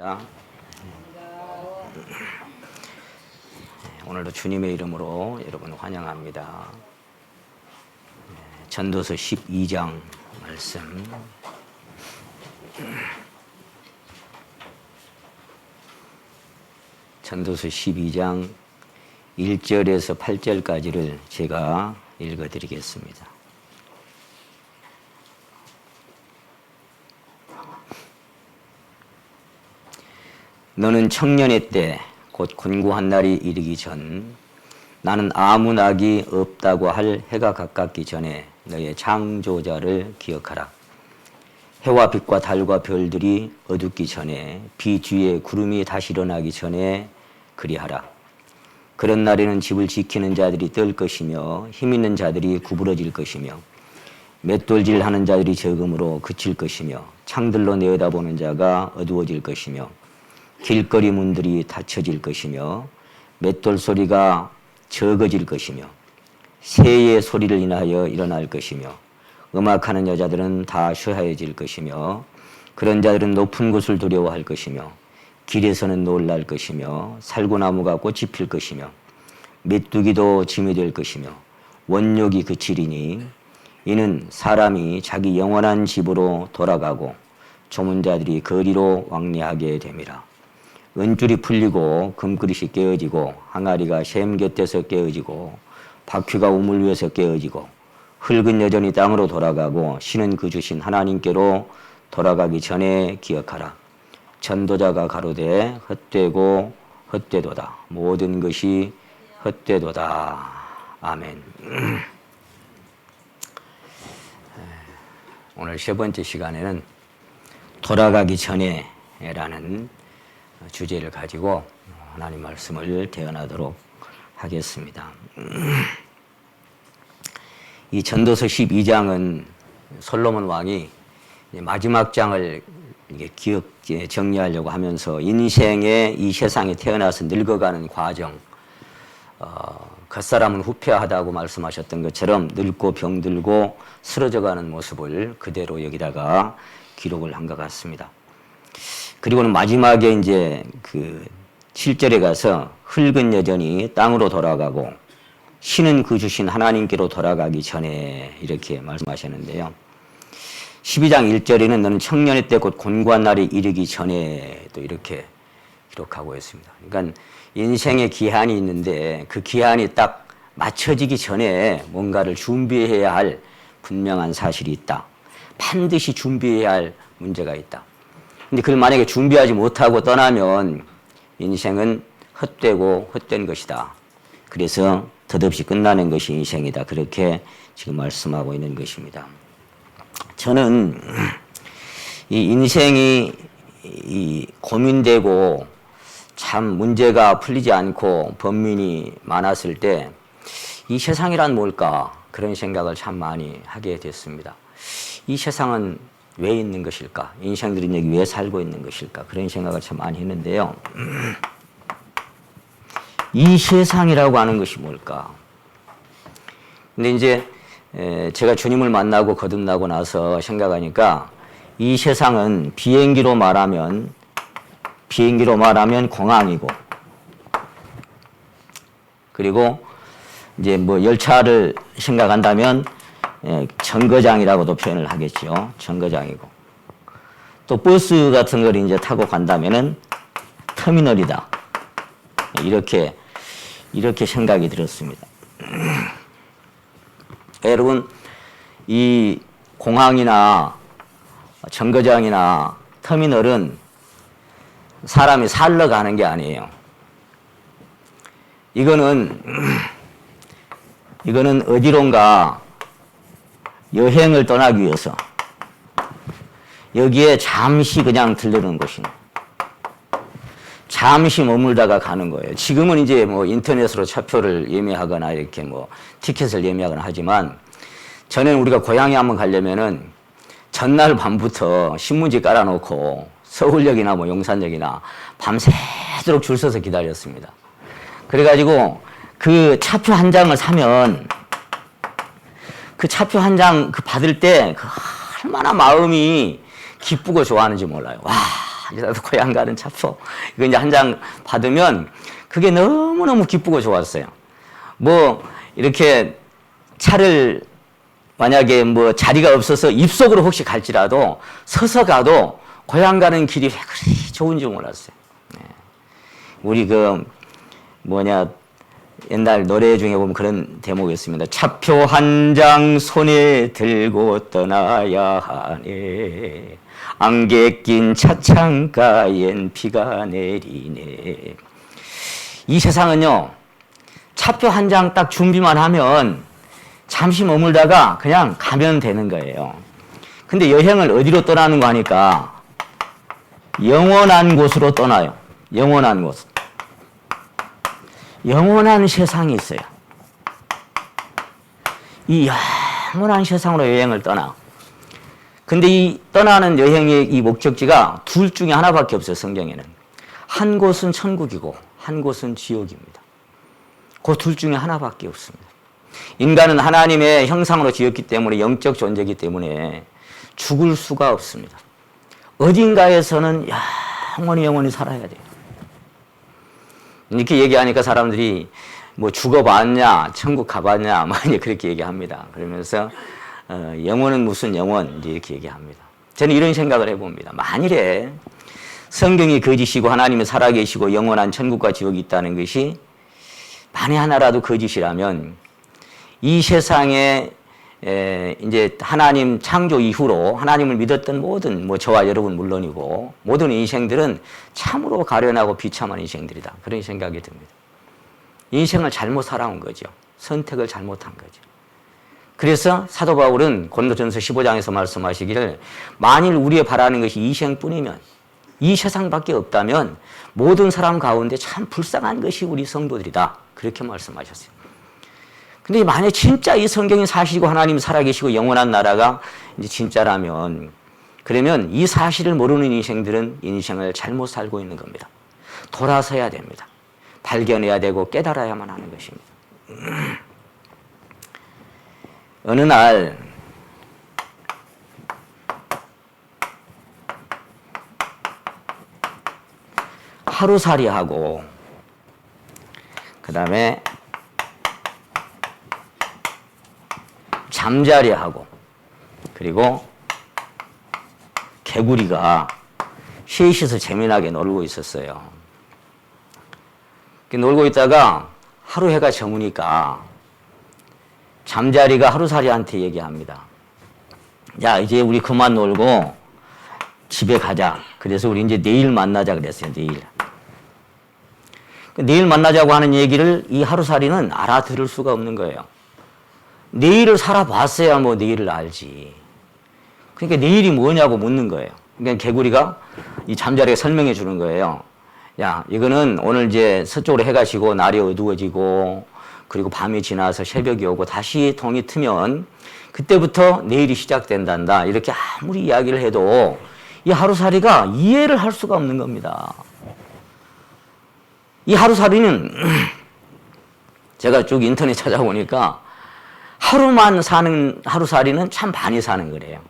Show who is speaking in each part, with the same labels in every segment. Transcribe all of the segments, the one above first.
Speaker 1: 감사합니다. 오늘도 주님의 이름으로 여러분 환영합니다. 전도서 12장 말씀. 전도서 12장 1절에서 8절까지를 제가 읽어드리겠습니다. 너는 청년의 때 곧 곤고한 날이 이르기 전 나는 아무 낙이 없다고 할 해가 가깝기 전에 너의 창조자를 기억하라. 해와 빛과 달과 별들이 어둡기 전에 비 뒤에 구름이 다시 일어나기 전에 그리하라. 그런 날에는 집을 지키는 자들이 떨 것이며 힘 있는 자들이 구부러질 것이며 맷돌질하는 자들이 적음으로 그칠 것이며 창들로 내어다보는 자가 어두워질 것이며 길거리 문들이 닫혀질 것이며 맷돌 소리가 적어질 것이며 새의 소리를 인하여 일어날 것이며 음악하는 여자들은 다 쇠하여질 것이며 그런 자들은 높은 곳을 두려워할 것이며 길에서는 놀랄 것이며 살구나무가 꽃이 필 것이며 메뚜기도 짐이 될 것이며 원욕이 그치리니 이는 사람이 자기 영원한 집으로 돌아가고 조문 자들이 거리로 왕래하게 됨이라. 은줄이 풀리고 금그릇이 깨어지고 항아리가 샘 곁에서 깨어지고 바퀴가 우물 위에서 깨어지고 흙은 여전히 땅으로 돌아가고 신은 그 주신 하나님께로 돌아가기 전에 기억하라. 전도자가 가로되 헛되고 헛되도다. 모든 것이 헛되도다. 아멘. 오늘 세 번째 시간에는 돌아가기 전에 라는 주제를 가지고 하나님 말씀을 대언하도록 하겠습니다. 이 전도서 12장은 솔로몬 왕이 마지막 장을 정리하려고 하면서 인생의 이 세상에 태어나서 늙어가는 과정, 겉사람은 후패하다고 말씀하셨던 것처럼 늙고 병들고 쓰러져가는 모습을 그대로 여기다가 기록을 한 것 같습니다. 그리고는 마지막에 이제 그 7절에 가서 흙은 여전히 땅으로 돌아가고 신은 그 주신 하나님께로 돌아가기 전에 이렇게 말씀하셨는데요. 12장 1절에는 너는 청년의 때 곧 곤고한 날이 이르기 전에 또 이렇게 기록하고 있습니다. 그러니까 인생의 기한이 있는데 그 기한이 딱 맞춰지기 전에 뭔가를 준비해야 할 분명한 사실이 있다. 반드시 준비해야 할 문제가 있다. 근데 그걸 만약에 준비하지 못하고 떠나면 인생은 헛되고 헛된 것이다. 그래서 덧없이 끝나는 것이 인생이다. 그렇게 지금 말씀하고 있는 것입니다. 저는 이 인생이 고민되고 참 문제가 풀리지 않고 번민이 많았을 때 이 세상이란 뭘까? 그런 생각을 참 많이 하게 됐습니다. 이 세상은 왜 있는 것일까? 인생들은 여기 왜 살고 있는 것일까? 그런 생각을 참 많이 했는데요. 이 세상이라고 하는 것이 뭘까? 근데 이제 제가 주님을 만나고 거듭나고 나서 생각하니까 이 세상은 비행기로 말하면 공항이고, 그리고 이제 뭐 열차를 생각한다면 정거장이라고도 표현을 하겠죠. 정거장이고. 또 버스 같은 걸 이제 타고 간다면은 터미널이다. 이렇게 생각이 들었습니다. 여러분, 이 공항이나 정거장이나 터미널은 사람이 살러 가는 게 아니에요. 이거는 어디론가 여행을 떠나기 위해서 여기에 잠시 그냥 들르는 것입니다. 잠시 머물다가 가는 거예요. 지금은 이제 뭐 인터넷으로 차표를 예매하거나 이렇게 뭐 티켓을 예매하거나 하지만 전에는 우리가 고향에 한번 가려면은 전날 밤부터 신문지 깔아놓고 서울역이나 뭐 용산역이나 밤새도록 줄 서서 기다렸습니다. 그래가지고 그 차표 한 장을 사면 그 차표 한 장 받을 때 얼마나 마음이 기쁘고 좋아하는지 몰라요. 와, 살이라도 고향 가는 차표. 이거 이제 한 장 받으면 그게 너무너무 기쁘고 좋았어요. 뭐, 이렇게 차를 만약에 뭐 자리가 없어서 입속으로 혹시 갈지라도 서서 가도 고향 가는 길이 왜 그리 좋은지 몰랐어요. 네. 우리 옛날 노래 중에 보면 그런 대목이 있습니다. 차표 한 장 손에 들고 떠나야 하네. 안개 낀 차창가엔 비가 내리네. 이 세상은요, 차표 한 장 딱 준비만 하면 잠시 머물다가 그냥 가면 되는 거예요. 근데 여행을 어디로 떠나는 거 하니까 영원한 곳으로 떠나요. 영원한 곳. 영원한 세상이 있어요. 이 영원한 세상으로 여행을 떠나. 근데 이 떠나는 여행의 이 목적지가 둘 중에 하나밖에 없어요, 성경에는. 한 곳은 천국이고 한 곳은 지옥입니다. 그 둘 중에 하나밖에 없습니다. 인간은 하나님의 형상으로 지었기 때문에 영적 존재이기 때문에 죽을 수가 없습니다. 어딘가에서는 영원히 살아야 돼요. 이렇게 얘기하니까 사람들이 뭐 죽어봤냐, 천국 가봤냐, 많이 그렇게 얘기합니다. 그러면서 영혼은 무슨 영혼 이렇게 얘기합니다. 저는 이런 생각을 해봅니다. 만일에 성경이 거짓이고 하나님이 살아계시고 영원한 천국과 지옥이 있다는 것이 만에 하나라도 거짓이라면 이 세상에 이제 하나님 창조 이후로 하나님을 믿었던 모든 저와 여러분 물론이고 모든 인생들은 참으로 가련하고 비참한 인생들이다. 그런 생각이 듭니다. 인생을 잘못 살아온 거죠. 선택을 잘못한 거죠. 그래서 사도 바울은 고린도전서 15장에서 말씀하시기를 만일 우리의 바라는 것이 이 생뿐이면 이 세상밖에 없다면 모든 사람 가운데 참 불쌍한 것이 우리 성도들이다. 그렇게 말씀하셨어요. 근데 만약 진짜 이 성경이 사실이고 하나님이 살아계시고 영원한 나라가 이제 진짜라면 그러면 이 사실을 모르는 인생들은 인생을 잘못 살고 있는 겁니다. 돌아서야 됩니다. 발견해야 되고 깨달아야만 하는 것입니다. 어느 날 하루살이하고 그 다음에 잠자리하고 그리고 개구리가 셋이서 재미나게 놀고 있었어요. 놀고 있다가 하루 해가 저무니까 잠자리가 하루살이한테 얘기합니다. 야, 이제 우리 그만 놀고 집에 가자. 그래서 우리 이제 내일 만나자 그랬어요. 내일 만나자고 하는 얘기를 이 하루살이는 알아들을 수가 없는 거예요. 내일을 살아봤어야 내일을 알지. 그러니까 내일이 뭐냐고 묻는 거예요. 그러니까 개구리가 이 잠자리에 설명해 주는 거예요. 야, 이거는 오늘 이제 서쪽으로 해가 지고 날이 어두워지고 그리고 밤이 지나서 새벽이 오고 다시 동이 트면 그때부터 내일이 시작된단다. 이렇게 아무리 이야기를 해도 이 하루살이가 이해를 할 수가 없는 겁니다. 이 하루살이는 제가 쭉 인터넷 찾아보니까 하루만 사는 하루살이는 참 많이 사는 거래요.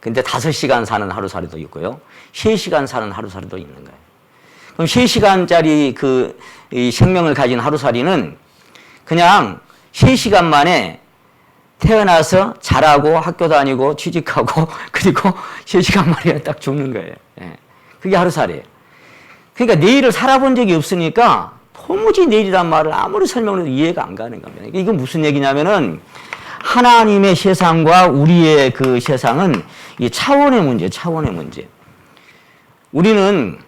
Speaker 1: 근데 5시간 사는 하루살이도 있고요. 3시간 사는 하루살이도 있는 거예요. 그럼 3시간짜리 이 생명을 가진 하루살이는 그냥 3시간 만에 태어나서 자라고 학교 다니고 취직하고 그리고 3시간 만에 딱 죽는 거예요. 예. 그게 하루살이에요. 그러니까 내일을 살아본 적이 없으니까 도무지 내일이란 말을 아무리 설명을 해도 이해가 안 가는 겁니다. 이건 무슨 얘기냐면은 하나님의 세상과 우리의 그 세상은 이 차원의 문제. 우리는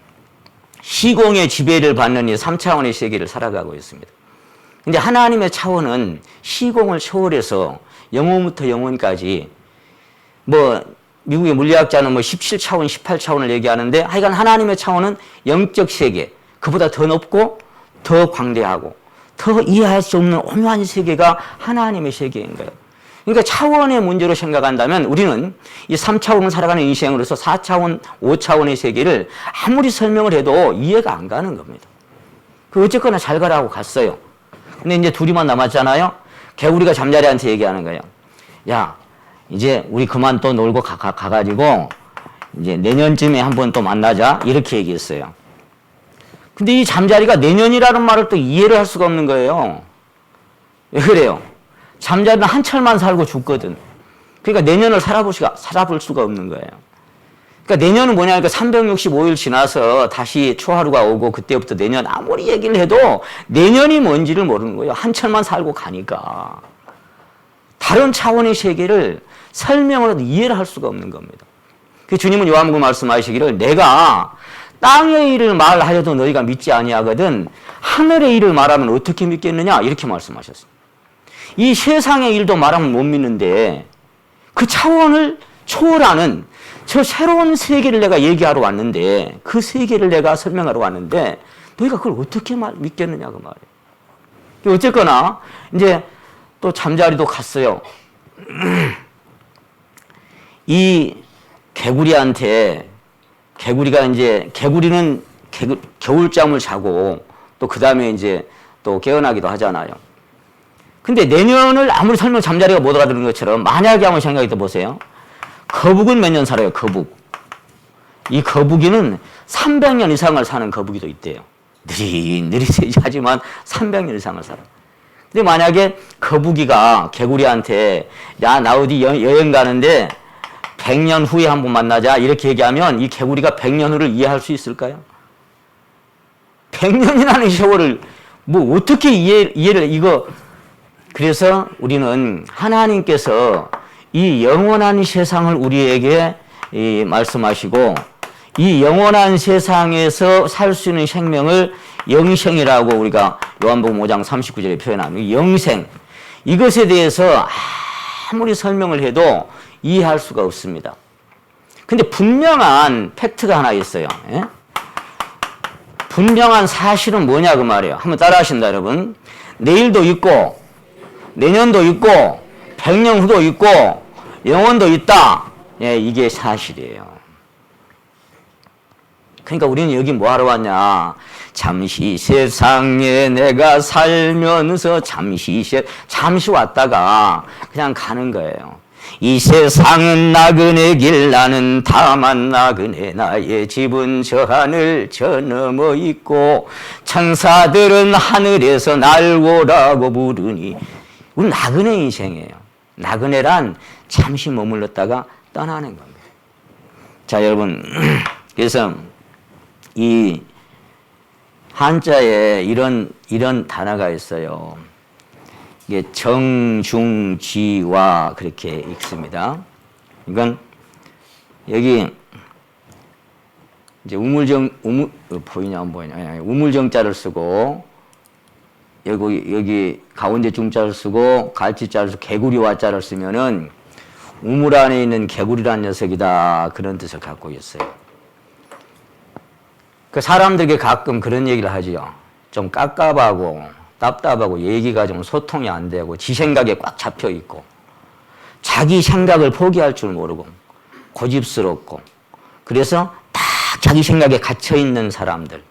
Speaker 1: 시공의 지배를 받는 이 3차원의 세계를 살아가고 있습니다. 근데 하나님의 차원은 시공을 초월해서 영혼부터 영혼까지 미국의 물리학자는 17차원, 18차원을 얘기하는데 하여간 하나님의 차원은 영적 세계, 그보다 더 높고 더 광대하고 더 이해할 수 없는 오묘한 세계가 하나님의 세계인 거예요. 그러니까 차원의 문제로 생각한다면 우리는 이 3차원을 살아가는 인생으로서 4차원, 5차원의 세계를 아무리 설명을 해도 이해가 안 가는 겁니다. 어쨌거나 잘 가라고 갔어요. 근데 이제 둘이만 남았잖아요. 개구리가 잠자리한테 얘기하는 거예요. 야, 이제 우리 그만 또 놀고 가가지고 이제 내년쯤에 한번 또 만나자 이렇게 얘기했어요. 근데 이 잠자리가 내년이라는 말을 또 이해를 할 수가 없는 거예요. 왜 그래요? 잠자리는 한철만 살고 죽거든. 그러니까 내년을 살아볼 수가 없는 거예요. 그러니까 내년은 뭐냐니까 365일 지나서 다시 초하루가 오고 그때부터 내년 아무리 얘기를 해도 내년이 뭔지를 모르는 거예요. 한철만 살고 가니까. 다른 차원의 세계를 설명으로도 이해를 할 수가 없는 겁니다. 그 주님은 요한복음 말씀하시기를 내가 땅의 일을 말하여도 너희가 믿지 아니하거든 하늘의 일을 말하면 어떻게 믿겠느냐 이렇게 말씀하셨어요. 이 세상의 일도 말하면 못 믿는데 그 차원을 초월하는 저 새로운 세계를 내가 얘기하러 왔는데 그 세계를 내가 설명하러 왔는데 너희가 그걸 어떻게 믿겠느냐 그 말이에요. 어쨌거나 이제 또 잠자리도 갔어요. 이 개구리한테 개구리는 겨울잠을 자고 또 그 다음에 이제 또 깨어나기도 하잖아요. 근데 내년을 아무리 설명 잠자리가 못 알아듣는 것처럼 만약에 한번 생각해 보세요. 거북은 몇 년 살아요, 거북. 이 거북이는 300년 이상을 사는 거북이도 있대요. 느릿느릿 하지만 300년 이상을 살아. 근데 만약에 거북이가 개구리한테 야, 나 어디 여행 가는데 100년 후에 한번 만나자 이렇게 얘기하면 이 개구리가 100년 후를 이해할 수 있을까요? 100년이라는 세월을 뭐 어떻게 이해를 이거 그래서 우리는 하나님께서 이 영원한 세상을 우리에게 말씀하시고 이 영원한 세상에서 살 수 있는 생명을 영생이라고 우리가 요한복음 5장 39절에 표현합니다. 영생. 이것에 대해서 아무리 설명을 해도 이해할 수가 없습니다. 근데 분명한 팩트가 하나 있어요. 예? 분명한 사실은 뭐냐 그 말이에요. 한번 따라 하신다 여러분. 내일도 있고 내년도 있고 100년 후도 있고 영원도 있다. 예, 이게 사실이에요. 그러니까 우리는 여기 뭐 하러 왔냐. 잠시 세상에 내가 살면서 잠시 왔다가 그냥 가는 거예요. 이 세상은 나그네 길 나는 다만 나그네 나의 집은 저 하늘 저 너머 있고 천사들은 하늘에서 날고라고 부르니 우리 나그네 인생이에요. 나그네란 잠시 머물렀다가 떠나는 겁니다. 자 여러분 그래서 이 한자에 이런 단어가 있어요. 이게 정중지와 그렇게 읽습니다. 이건 여기 이제 보이냐 안 보이냐? 우물정자를 쓰고 여기 가운데 중자를 쓰고 갈치자를 쓰고 개구리와자를 쓰면은 우물 안에 있는 개구리란 녀석이다 그런 뜻을 갖고 있어요. 그 사람들에게 가끔 그런 얘기를 하지요. 좀 깝깝하고 답답하고 얘기가 좀 소통이 안 되고 지 생각에 꽉 잡혀 있고 자기 생각을 포기할 줄 모르고 고집스럽고 그래서 딱 자기 생각에 갇혀 있는 사람들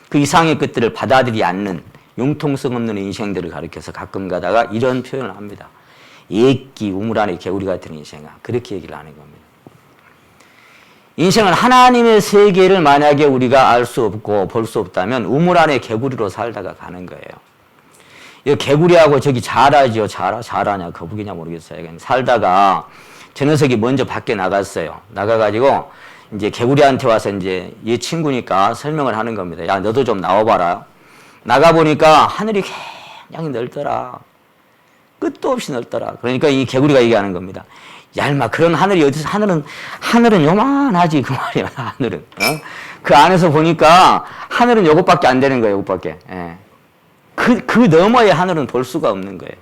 Speaker 1: 그 이상의 것들을 받아들이지 않는 융통성 없는 인생들을 가리켜서 가끔 가다가 이런 표현을 합니다. 예끼 우물 안에 개구리 같은 인생아 그렇게 얘기를 하는 겁니다. 인생은 하나님의 세계를 만약에 우리가 알 수 없고 볼 수 없다면 우물 안에 개구리로 살다가 가는 거예요. 이 개구리하고 저기 자라죠. 자라냐 거북이냐 모르겠어요. 살다가 저 녀석이 먼저 밖에 나갔어요. 나가가지고 이제 개구리한테 와서 이제 얘 친구니까 설명을 하는 겁니다. 야 너도 좀 나와봐라. 나가보니까 하늘이 굉장히 넓더라. 끝도 없이 넓더라. 그러니까 이 개구리가 얘기하는 겁니다. 야, 인마 그런 하늘이 어디서 하늘은 요만하지 그 말이야. 하늘은 그 안에서 보니까 하늘은 요것밖에 안 되는 거예요. 요것밖에. 예. 그 너머의 하늘은 볼 수가 없는 거예요.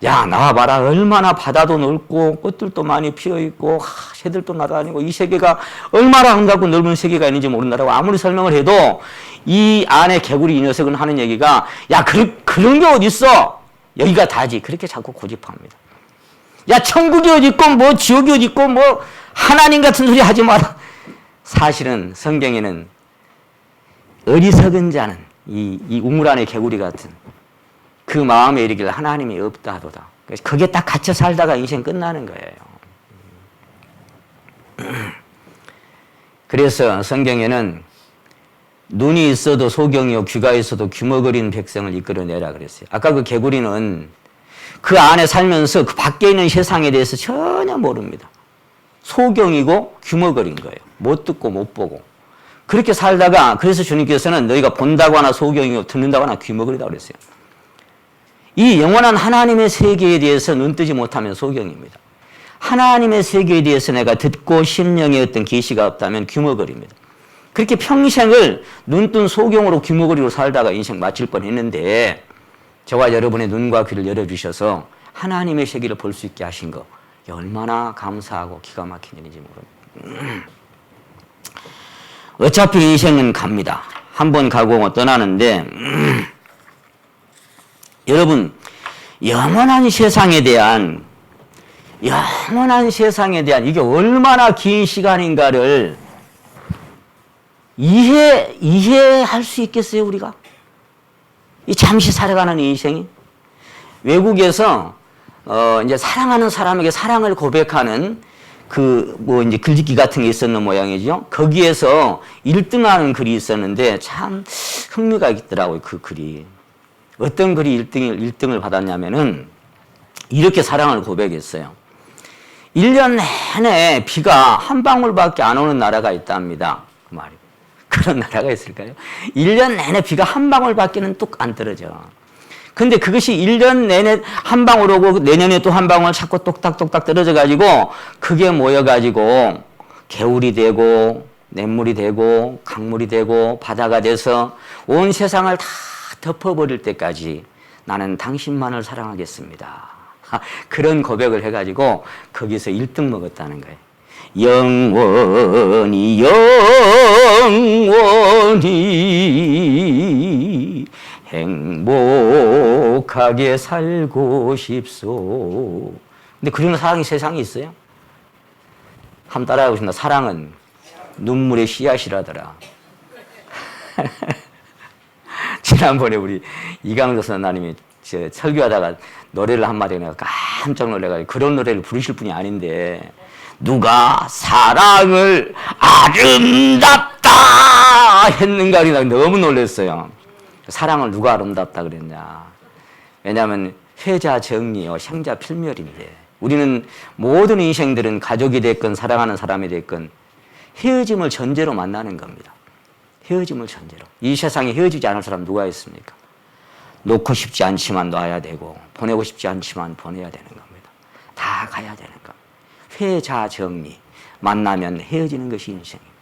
Speaker 1: 야 나와봐라. 얼마나 바다도 넓고 꽃들도 많이 피어있고 새들도 날아다니고 이 세계가 얼마나 한가고 넓은 세계가 있는지 모른다라고 아무리 설명을 해도 이 안에 개구리 이 녀석은 하는 얘기가 야 그런 게 어딨어. 여기가 다지. 그렇게 자꾸 고집합니다. 야 천국이 어디 있고 뭐 지옥이 어디 있고 뭐 하나님 같은 소리 하지 마라. 사실은 성경에는 어리석은 자는 이 우물 안의 개구리 같은 그 마음에 이르기를 하나님이 없다 하도다. 그게 딱 갇혀 살다가 인생 끝나는 거예요. 그래서 성경에는 눈이 있어도 소경이요 귀가 있어도 귀머거리는 백성을 이끌어내라 그랬어요. 아까 그 개구리는 그 안에 살면서 그 밖에 있는 세상에 대해서 전혀 모릅니다. 소경이고 귀머거린 거예요. 못 듣고 못 보고. 그렇게 살다가 그래서 주님께서는 너희가 본다고 하나 소경이고 듣는다고 하나 귀머거리다 그랬어요. 이 영원한 하나님의 세계에 대해서 눈뜨지 못하면 소경입니다. 하나님의 세계에 대해서 내가 듣고 심령에 어떤 계시가 없다면 귀머거립니다. 그렇게 평생을 눈뜬 소경으로 귀머거리로 살다가 인생 마칠 뻔했는데 저와 여러분의 눈과 귀를 열어주셔서 하나님의 세계를 볼 수 있게 하신 거 얼마나 감사하고 기가 막힌 일인지 모릅니다. 어차피 인생은 갑니다. 한번 가고 떠나는데 여러분 영원한 세상에 대한 이게 얼마나 긴 시간인가를 이해할 수 있겠어요, 우리가? 이 잠시 살아가는 인생이? 외국에서, 이제 사랑하는 사람에게 사랑을 고백하는 이제 글짓기 같은 게 있었는 모양이죠. 거기에서 1등 하는 글이 있었는데 참 흥미가 있더라고요, 그 글이. 어떤 글이 1등을 받았냐면은 이렇게 사랑을 고백했어요. 1년 내내 비가 한 방울밖에 안 오는 나라가 있답니다. 그 말이에요. 그런 나라가 있을까요? 1년 내내 비가 한 방울밖에는 뚝 안 떨어져. 근데 그것이 1년 내내 한 방울 오고 내년에 또 한 방울 자꾸 똑딱똑딱 떨어져가지고 그게 모여가지고 개울이 되고 냇물이 되고 강물이 되고 바다가 돼서 온 세상을 다 덮어버릴 때까지 나는 당신만을 사랑하겠습니다. 그런 고백을 해가지고 거기서 1등 먹었다는 거예요. 영원히 행복하게 살고 싶소. 근데 그런 사랑이 세상에 있어요? 한번 따라해 보십니다. 사랑은 눈물의 씨앗이라더라. 지난번에 우리 이강조 선생님이 설교하다가 노래를 한마디 해서 깜짝 놀래가지고 그런 노래를 부르실 분이 아닌데 누가 사랑을 아름답다 했는가 너무 놀랐어요. 사랑을 누가 아름답다 그랬냐. 왜냐하면 회자 정리요 생자 필멸인데 우리는 모든 인생들은 가족이 됐건 사랑하는 사람이 됐건 헤어짐을 전제로 만나는 겁니다. 헤어짐을 전제로. 이 세상에 헤어지지 않을 사람 누가 있습니까? 놓고 싶지 않지만 놔야 되고 보내고 싶지 않지만 보내야 되는 겁니다. 다 가야 되는 겁니다. 회자 정리. 만나면 헤어지는 것이 인생입니다.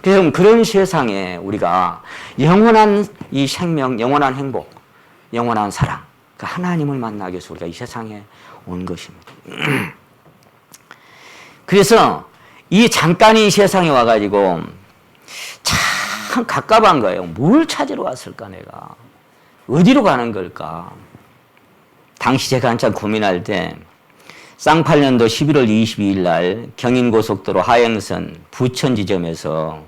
Speaker 1: 그래서 그런 세상에 우리가 영원한 이 생명, 영원한 행복, 영원한 사랑, 그 하나님을 만나기 위해서 우리가 이 세상에 온 것입니다. 그래서 이 잠깐의 세상에 와가지고 참 갑갑한 거예요. 뭘 찾으러 왔을까 내가. 어디로 가는 걸까. 당시 제가 한참 고민할 때 쌍팔년도 11월 22일 날 경인고속도로 하행선 부천 지점에서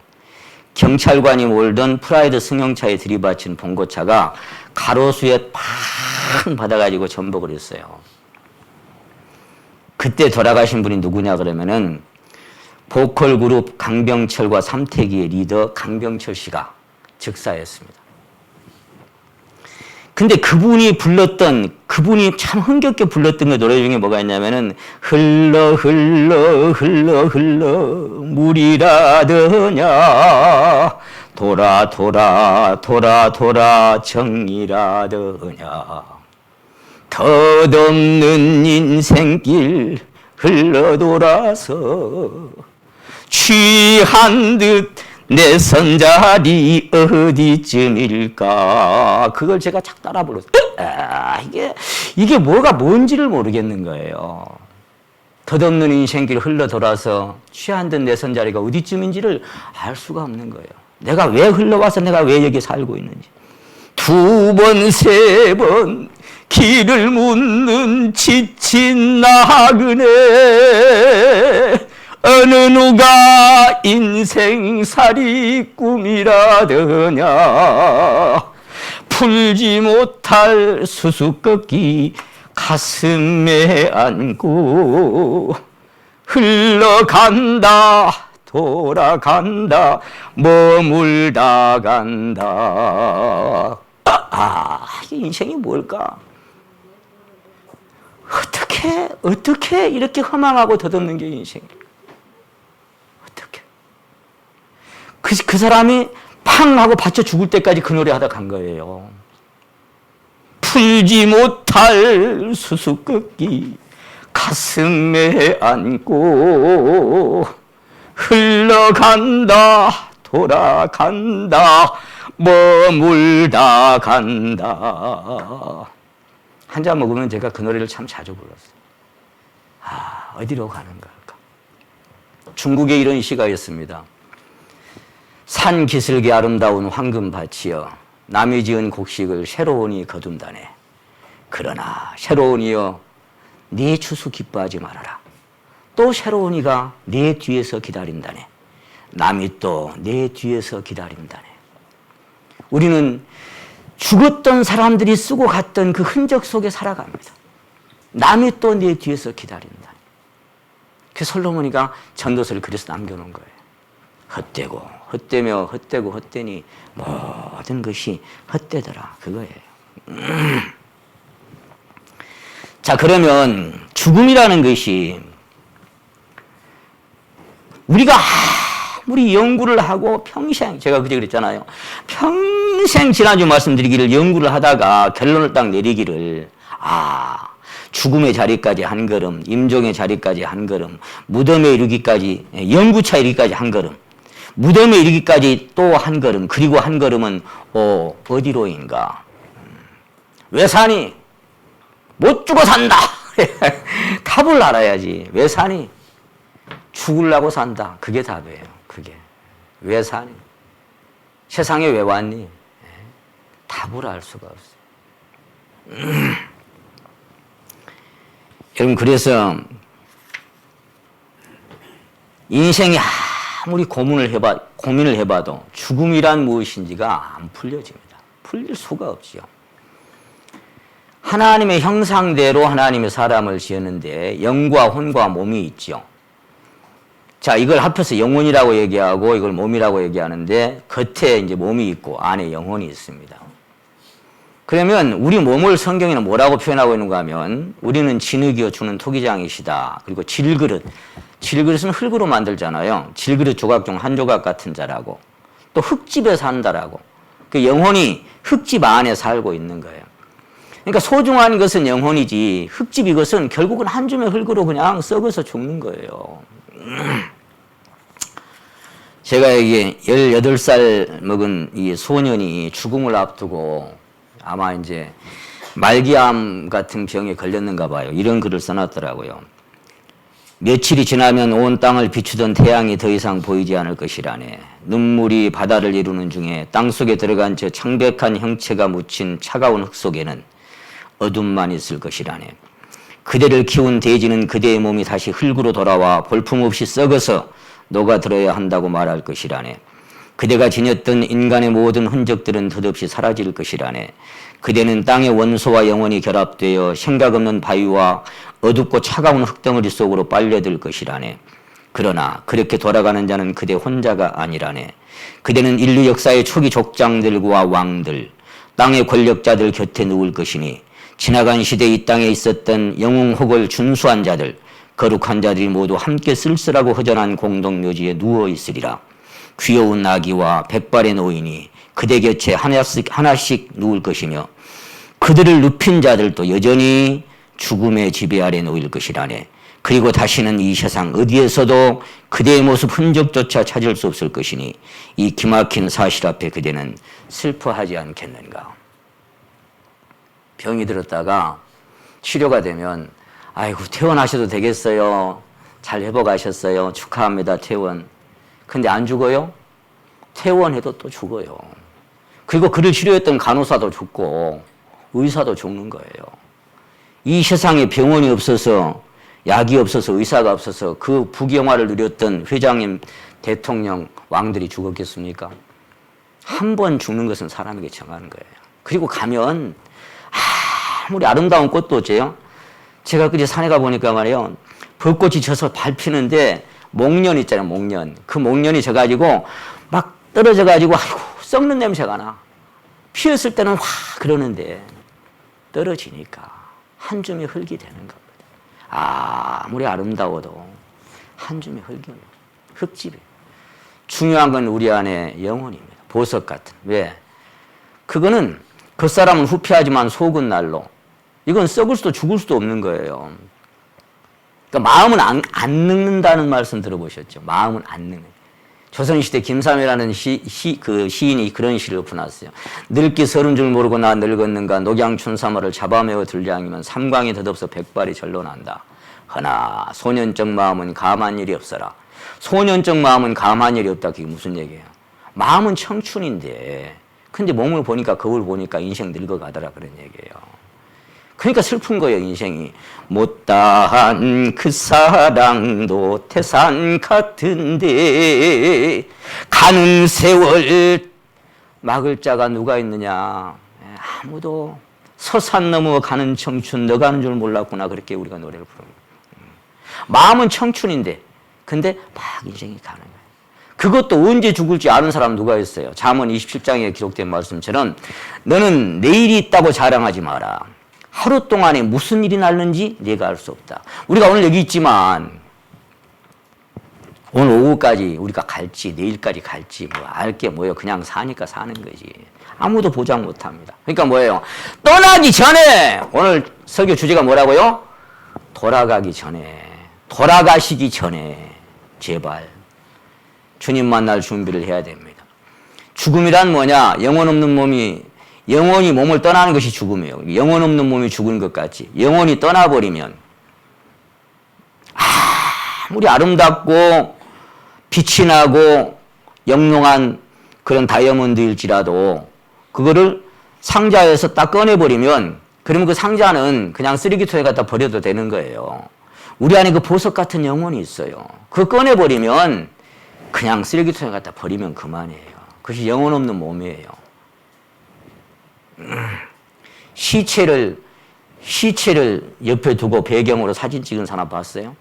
Speaker 1: 경찰관이 몰던 프라이드 승용차에 들이받친 봉고차가 가로수에 팡 받아가지고 전복을 했어요. 그때 돌아가신 분이 누구냐 그러면은 보컬 그룹 강병철과 삼태기의 리더 강병철 씨가 즉사했습니다. 근데 그분이 참 흥겹게 불렀던 그 노래 중에 뭐가 있냐면은 흘러 흘러 흘러 흘러 물이라더냐 돌아 돌아 돌아 돌아 정이라더냐 덧없는 인생길 흘러 돌아서 취한 듯 내 선자리 어디쯤일까? 그걸 제가 착 따라 불렀어요. 이게 뭐가 뭔지를 모르겠는 거예요. 덧없는 인생길 흘러 돌아서 취한 듯 내 선자리가 어디쯤인지를 알 수가 없는 거예요. 내가 왜 흘러와서 내가 왜 여기 살고 있는지. 2번, 3번 길을 묻는 지친 나그네 어느 누가 인생살이 꿈이라더냐 풀지 못할 수수께끼 가슴에 안고 흘러간다 돌아간다 머물다 간다. 인생이 뭘까? 어떻게 이렇게 허망하고 덧없는 게 인생일까? 어떻게? 그 사람이 팡 하고 받쳐 죽을 때까지 그 노래 하다 간 거예요. 풀지 못할 수수께끼 가슴에 안고 흘러간다 돌아간다 머물다 간다. 한 잔 먹으면 제가 그 노래를 참 자주 불렀어요. 어디로 가는 걸까? 중국에 이런 시가 있습니다. 산 기슭에 아름다운 황금밭이여 남이 지은 곡식을 새로우니 거둔다네. 그러나 새로우니여 네 추수 기뻐하지 말아라. 또 새로우니가 네 뒤에서 기다린다네. 남이 또 내 뒤에서 기다린다네. 우리는 죽었던 사람들이 쓰고 갔던 그 흔적 속에 살아갑니다. 남이 또 내 뒤에서 기다린다. 그 솔로몬이가 전도서를 그래서 남겨놓은 거예요. 헛되고 헛되며 헛되고 헛되니 모든 것이 헛되더라. 그거예요. 자, 그러면 죽음이라는 것이 우리가 아무리 연구를 하고 평생, 제가 그제 그랬잖아요. 평생 지난주 말씀드리기를 연구를 하다가 결론을 딱 내리기를, 죽음의 자리까지 한 걸음, 임종의 자리까지 한 걸음, 무덤에 이르기까지, 영구차 이르기까지 한 걸음, 무덤에 이르기까지 또 한 걸음, 그리고 한 걸음은 어디로인가? 왜 사니? 못 죽어 산다. 답을 알아야지. 왜 사니? 죽으려고 산다. 그게 답이에요. 그게. 왜 사니? 세상에 왜 왔니? 답을 알 수가 없어요. 여러분, 그래서 인생이 아무리 고민을 해봐도 죽음이란 무엇인지가 안 풀려집니다. 풀릴 수가 없지요. 하나님의 형상대로 하나님의 사람을 지었는데 영과 혼과 몸이 있죠. 자, 이걸 합해서 영혼이라고 얘기하고 이걸 몸이라고 얘기하는데 겉에 이제 몸이 있고 안에 영혼이 있습니다. 그러면 우리 몸을 성경에는 뭐라고 표현하고 있는가 하면 우리는 진흙이여 주는 토기장이시다. 그리고 질그릇. 질그릇은 흙으로 만들잖아요. 질그릇 조각 중 한 조각 같은 자라고. 또 흙집에 산다라고. 그 영혼이 흙집 안에 살고 있는 거예요. 그러니까 소중한 것은 영혼이지 흙집 이것은 결국은 한 줌의 흙으로 그냥 썩어서 죽는 거예요. 제가 이게 18살 먹은 이 소년이 죽음을 앞두고 아마 이제 말기암 같은 병에 걸렸는가 봐요. 이런 글을 써놨더라고요. 며칠이 지나면 온 땅을 비추던 태양이 더 이상 보이지 않을 것이라네. 눈물이 바다를 이루는 중에 땅속에 들어간 저 창백한 형체가 묻힌 차가운 흙 속에는 어둠만 있을 것이라네. 그대를 키운 돼지는 그대의 몸이 다시 흙으로 돌아와 볼품없이 썩어서 녹아들어야 한다고 말할 것이라네. 그대가 지녔던 인간의 모든 흔적들은 덧없이 사라질 것이라네. 그대는 땅의 원소와 영혼이 결합되어 생각 없는 바위와 어둡고 차가운 흙덩어리 속으로 빨려들 것이라네. 그러나 그렇게 돌아가는 자는 그대 혼자가 아니라네. 그대는 인류 역사의 초기 족장들과 왕들, 땅의 권력자들 곁에 누울 것이니 지나간 시대 이 땅에 있었던 영웅혹을 준수한 자들, 거룩한 자들이 모두 함께 쓸쓸하고 허전한 공동묘지에 누워 있으리라. 귀여운 아기와 백발의 노인이 그대 곁에 하나씩 누울 것이며 그들을 눕힌 자들도 여전히 죽음의 지배 아래 놓일 것이라네. 그리고 다시는 이 세상 어디에서도 그대의 모습 흔적조차 찾을 수 없을 것이니 이 기막힌 사실 앞에 그대는 슬퍼하지 않겠는가. 병이 들었다가 치료가 되면 아이고 퇴원하셔도 되겠어요. 잘 회복하셨어요. 축하합니다. 퇴원. 근데 안 죽어요? 퇴원해도 또 죽어요. 그리고 그를 치료했던 간호사도 죽고 의사도 죽는 거예요. 이 세상에 병원이 없어서 약이 없어서 의사가 없어서 그 부경화를 누렸던 회장님, 대통령, 왕들이 죽었겠습니까? 한 번 죽는 것은 사람에게 정하는 거예요. 그리고 가면 아무리 아름다운 꽃도 어째요? 제가 그제 산에 가보니까 말이에요. 벚꽃이 져서 밟히는데 목련 있잖아요, 목련. 그 목련이 져가지고 막 떨어져가지고 아이고 썩는 냄새가 나. 피었을 때는 와 그러는데 떨어지니까 한 줌의 흙이 되는 겁니다. 아무리 아름다워도 한 줌의 흙입니다. 흙집이에요. 중요한 건 우리 안에 영혼입니다. 보석 같은. 왜? 그거는 겉사람은 후피하지만 속은 날로. 이건 썩을 수도 죽을 수도 없는 거예요. 그러니까 마음은 안 늙는다는 말씀 들어보셨죠? 마음은 안 늙는. 조선시대 김삼회라는 그 시인이 그런 시를 푸놨어요. 늙기 서른 줄 모르고 나 늙었는가 녹양춘삼화를 잡아매어 들량이면 삼광이 덧없어 백발이 절로 난다. 허나 소년적 마음은 감한 일이 없어라. 소년적 마음은 감한 일이 없다. 그게 무슨 얘기예요? 마음은 청춘인데 근데 몸을 보니까 거울 보니까 인생 늙어가더라 그런 얘기예요. 그러니까 슬픈 거예요, 인생이. 못다한 그 사랑도 태산 같은데 가는 세월 막을 자가 누가 있느냐. 아무도. 서산 넘어 가는 청춘 너 가는 줄 몰랐구나. 그렇게 우리가 노래를 부릅니다. 마음은 청춘인데 근데 막 인생이 가는 거예요. 그것도 언제 죽을지 아는 사람 누가 있어요. 잠언 27장에 기록된 말씀처럼 너는 내일이 있다고 자랑하지 마라. 하루 동안에 무슨 일이 날는지 내가 알 수 없다. 우리가 오늘 여기 있지만 오늘 오후까지 우리가 갈지 내일까지 갈지 뭐 알 게 뭐예요. 그냥 사니까 사는 거지. 아무도 보장 못합니다. 그러니까 뭐예요. 떠나기 전에 오늘 설교 주제가 뭐라고요? 돌아가기 전에 돌아가시기 전에 제발 주님 만날 준비를 해야 됩니다. 죽음이란 뭐냐? 영혼 없는 몸이 영혼이 몸을 떠나는 것이 죽음이에요. 영혼 없는 몸이 죽은 것 같이. 영혼이 떠나버리면 아무리 아름답고 빛이 나고 영롱한 그런 다이아몬드일지라도 그거를 상자에서 딱 꺼내버리면 그러면 그 상자는 그냥 쓰레기통에 갖다 버려도 되는 거예요. 우리 안에 그 보석 같은 영혼이 있어요. 그거 꺼내버리면 그냥 쓰레기통에 갖다 버리면 그만이에요. 그것이 영혼 없는 몸이에요. 시체를 옆에 두고 배경으로 사진 찍은 사람 봤어요?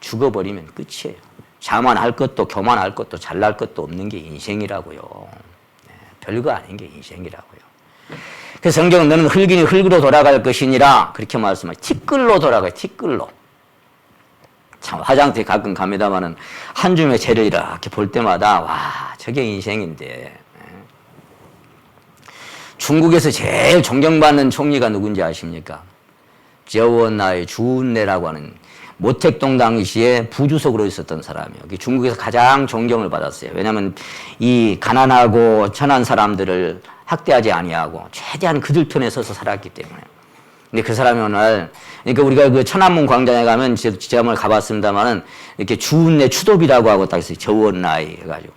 Speaker 1: 죽어버리면 끝이에요. 자만할 것도 교만할 것도 잘날 것도 없는 게 인생이라고요. 별거 아닌 게 인생이라고요. 그래서 성경은 너는 흙이니 흙으로 돌아갈 것이니라 그렇게 말씀하죠. 티끌로 돌아가요. 티끌로. 참 화장터에 가끔 갑니다마는 한 줌의 재를 이렇게 볼 때마다 와 저게 인생인데. 중국에서 제일 존경받는 총리가 누군지 아십니까? 저원나의 주운내라고 하는 모택동 당시에 부주석으로 있었던 사람이에요. 중국에서 가장 존경을 받았어요. 왜냐하면 이 가난하고 천한 사람들을 학대하지 아니하고 최대한 그들 편에 서서 살았기 때문에. 근데 그 사람이 오늘 그러니까 우리가 그 천안문 광장에 가면 제가 한번 가봤습니다만은 이렇게 주운내 추도비라고 하고 딱 있어요. 저원나이 해가지고.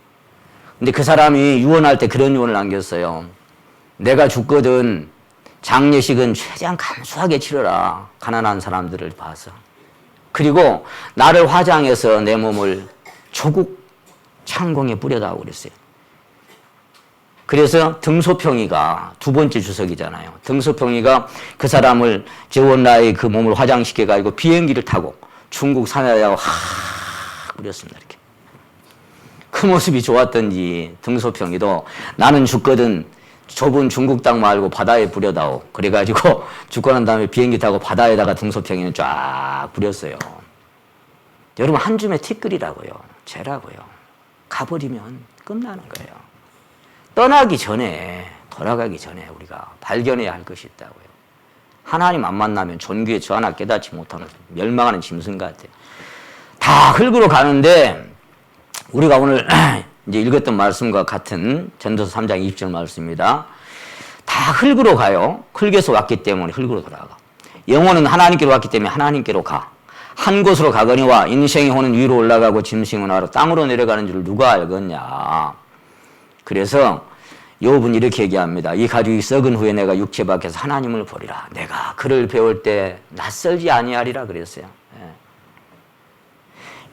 Speaker 1: 근데 그 사람이 유언할 때 그런 유언을 남겼어요. 내가 죽거든 장례식은 최대한 간소하게 치러라. 가난한 사람들을 봐서. 그리고 나를 화장해서 내 몸을 조국 창공에 뿌려다오 그랬어요. 그래서 등소평이가 두 번째 주석이잖아요. 등소평이가 그 사람을 저원나의 그 몸을 화장시켜가지고 비행기를 타고 중국 산에다가 확 뿌렸습니다. 이렇게. 그 모습이 좋았던지 등소평이도 나는 죽거든 좁은 중국 땅 말고 바다에 뿌려다오. 그래가지고 죽고 난 다음에 비행기 타고 바다에다가 등소평이는 쫙 뿌렸어요. 여러분 한 줌의 티끌이라고요. 죄라고요. 가버리면 끝나는 거예요. 떠나기 전에 돌아가기 전에 우리가 발견해야 할 것이 있다고요. 하나님 안 만나면 존귀에 저 하나 깨닫지 못하는 멸망하는 짐승 같아요. 다 흙으로 가는데 우리가 오늘 이제 읽었던 말씀과 같은 전도서 3장 20절 말씀입니다. 다 흙으로 가요. 흙에서 왔기 때문에 흙으로 돌아가. 영혼은 하나님께로 왔기 때문에 하나님께로 가. 한 곳으로 가거니와 인생의 혼은 위로 올라가고 짐승은 아래로 땅으로 내려가는 줄 누가 알겠냐. 그래서 욥은 이렇게 얘기합니다. 이 가죽이 썩은 후에 내가 육체 밖에서 하나님을 보리라. 내가 그를 배울 때 낯설지 아니하리라 그랬어요.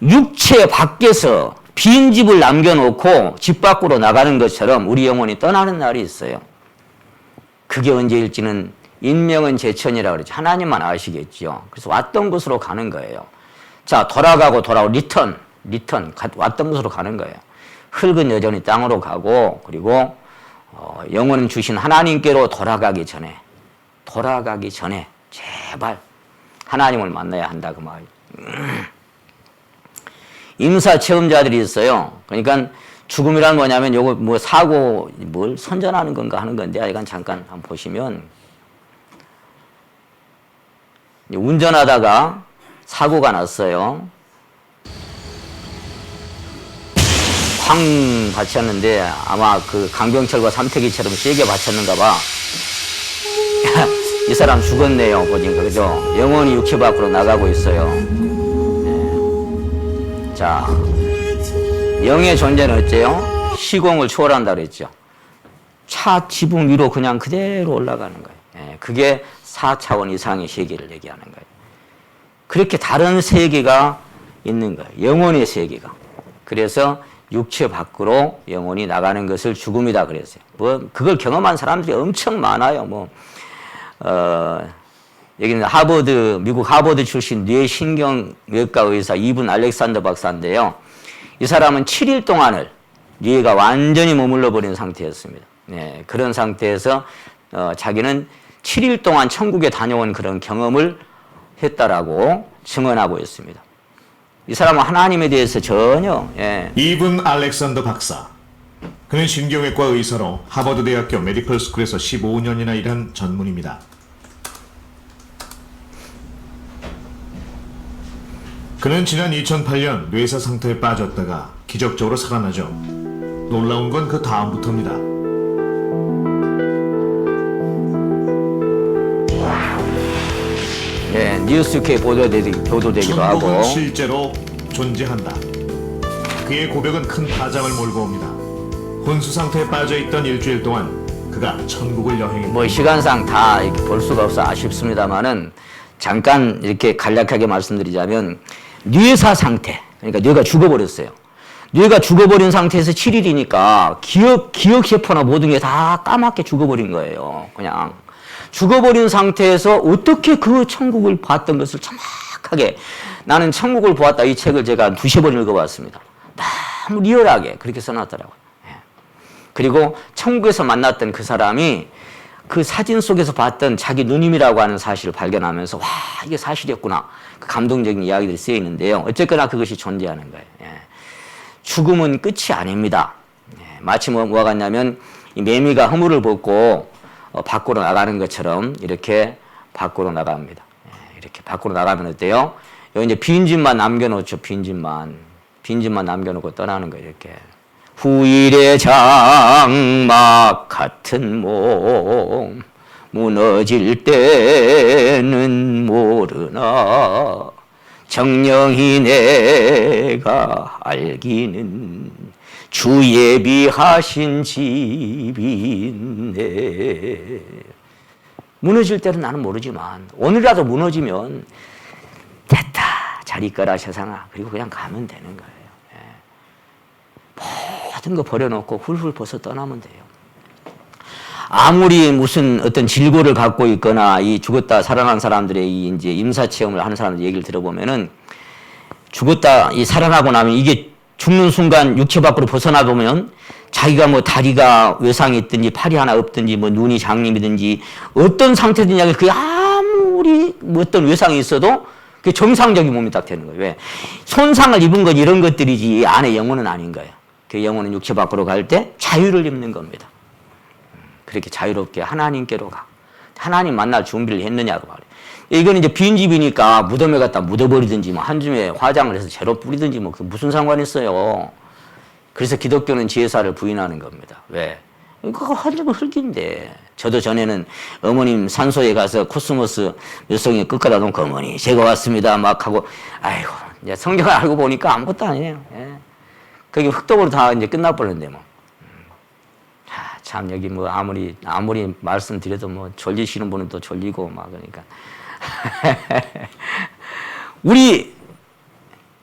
Speaker 1: 육체 밖에서 빈 집을 남겨놓고 집 밖으로 나가는 것처럼 우리 영혼이 떠나는 날이 있어요. 그게 언제일지는 인명은 제천이라고 그러죠. 하나님만 아시겠죠. 그래서 왔던 곳으로 가는 거예요. 자, 돌아가고 리턴. 왔던 곳으로 가는 거예요. 흙은 여전히 땅으로 가고, 그리고 영혼은 주신 하나님께로 돌아가기 전에 제발 하나님을 만나야 한다 그 말이에요. 임사 체험자들이 있어요. 그러니까 죽음이란 뭐냐면 요거 뭐 사고 뭘 선전하는 건가 하는 건데, 이건 잠깐 한번 보시면, 운전하다가 사고가 났어요. 쾅 받쳤는데 아마 그 강병철과 삼태기처럼 세게 받쳤는가 봐. 이 사람 죽었네요. 보니까 그죠? 영혼이 육체 밖으로 나가고 있어요. 네. 자, 영의 존재는 어째요? 시공을 초월한다 그랬죠. 차 지붕 위로 그냥 그대로 올라가는 거예요. 네. 그게 4차원 이상의 세계를 얘기하는 거예요. 그렇게 다른 세계가 있는 거예요. 영혼의 세계가. 그래서 육체 밖으로 영혼이 나가는 것을 죽음이다 그랬어요. 뭐 그걸 경험한 사람들이 엄청 많아요. 여기는 미국 하버드 출신 뇌신경외과 의사 이분 알렉산더 박사인데요. 이 사람은 7일 동안을 뇌가 완전히 머물러 버린 상태였습니다. 네, 그런 상태에서 자기는 7일 동안 천국에 다녀온 그런 경험을 했다라고 증언하고 있습니다. 이 사람은 하나님에 대해서 전혀
Speaker 2: 이분 알렉산더 박사. 그는 신경외과 의사로 하버드 대학교 메디컬 스쿨에서 15년이나 일한 전문입니다. 그는 지난 2008년 뇌사 상태에 빠졌다가 기적적으로 살아나죠. 놀라운 건 그 다음부터입니다.
Speaker 1: 네, 뉴스케 보도되기도 하고.
Speaker 2: 천국은 실제로 존재한다. 그의 고백은 큰 파장을 몰고 옵니다. 혼수 상태에 빠져있던 일주일 동안 그가 천국을 여행했다.
Speaker 1: 뭐 시간상 다 이렇게 볼 수가 없어 아쉽습니다만은 잠깐 이렇게 간략하게 말씀드리자면, 뇌사 상태, 그러니까 뇌가 죽어버렸어요. 뇌가 죽어버린 상태에서 7일이니까 기억 세포나 모든 게 다 까맣게 죽어버린 거예요. 그냥 죽어버린 상태에서 어떻게 그 천국을 봤던 것을 정확하게, 나는 천국을 보았다 이 책을 제가 2-3번 읽어봤습니다. 너무 리얼하게 그렇게 써놨더라고요. 그리고 천국에서 만났던 그 사람이 그 사진 속에서 봤던 자기 누님이라고 하는 사실을 발견하면서, 와, 이게 사실이었구나. 그 감동적인 이야기들이 쓰여 있는데요. 어쨌거나 그것이 존재하는 거예요. 죽음은 끝이 아닙니다. 마치 뭐가 같냐면, 이 매미가 허물을 벗고 밖으로 나가는 것처럼 이렇게 밖으로 나갑니다. 이렇게 밖으로 나가면 어때요? 여기 이제 빈집만 남겨놓죠. 빈집만 남겨놓고 떠나는 거예요. 이렇게. 후일의 장막 같은 몸 무너질 때는 모르나 정령이 내가 알기는 주 예비하신 집인데. 무너질 때는 나는 모르지만 오늘이라도 무너지면 됐다, 잘 있거라 세상아, 그리고 그냥 가면 되는 거예요. 모든 거 버려놓고 훌훌 벗어 떠나면 돼요. 아무리 무슨 어떤 질고를 갖고 있거나 이 죽었다 살아난 사람들의 이 이제 임사 체험을 하는 사람들 얘기를 들어보면은, 죽었다 이 살아나고 나면 이게 죽는 순간 육체 밖으로 벗어나 보면 자기가 뭐 다리가 외상이 있든지 팔이 하나 없든지 뭐 눈이 장님이든지 어떤 상태든지 그게 아무리 뭐 어떤 외상이 있어도 그게 정상적인 몸이 딱 되는 거예요. 왜? 손상을 입은 것 이런 것들이지 이 안에 영혼은 아닌 거예요. 그 영혼은 육체 밖으로 갈 때 자유를 입는 겁니다. 그렇게 자유롭게 하나님께로 가. 하나님 만날 준비를 했느냐고 말이에요. 이건 이제 빈집이니까 무덤에 갖다 묻어버리든지 뭐 한 줌에 화장을 해서 재로 뿌리든지 뭐 그 무슨 상관이 있어요. 그래서 기독교는 제사를 부인하는 겁니다. 왜? 그거 한 줌은 흙인데. 저도 전에는 어머님 산소에 가서 코스모스 몇 송이 끝까지 놓고, 어머니 제가 왔습니다 막 하고, 아이고 이제 성경을 알고 보니까 아무것도 아니에요. 거기 흙독으로 다 이제 끝나버렸는데 뭐. 참 여기 뭐 아무리 말씀드려도 뭐 졸리시는 분은 또 졸리고 막 그러니까. 우리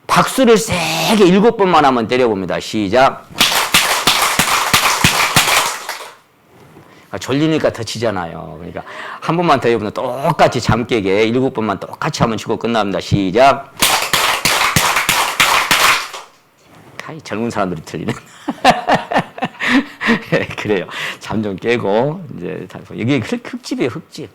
Speaker 1: 박수를 세게 7번만 한번 때려봅니다. 시작. 졸리니까 더 치잖아요. 그러니까 한 번만 더 해보면 똑같이 잠 깨게 7번만 똑같이 한번 치고 끝납니다. 시작. 젊은 사람들이 틀리는. 그래요. 잠 좀 깨고, 이제, 이게 흙집이에요, 흙집.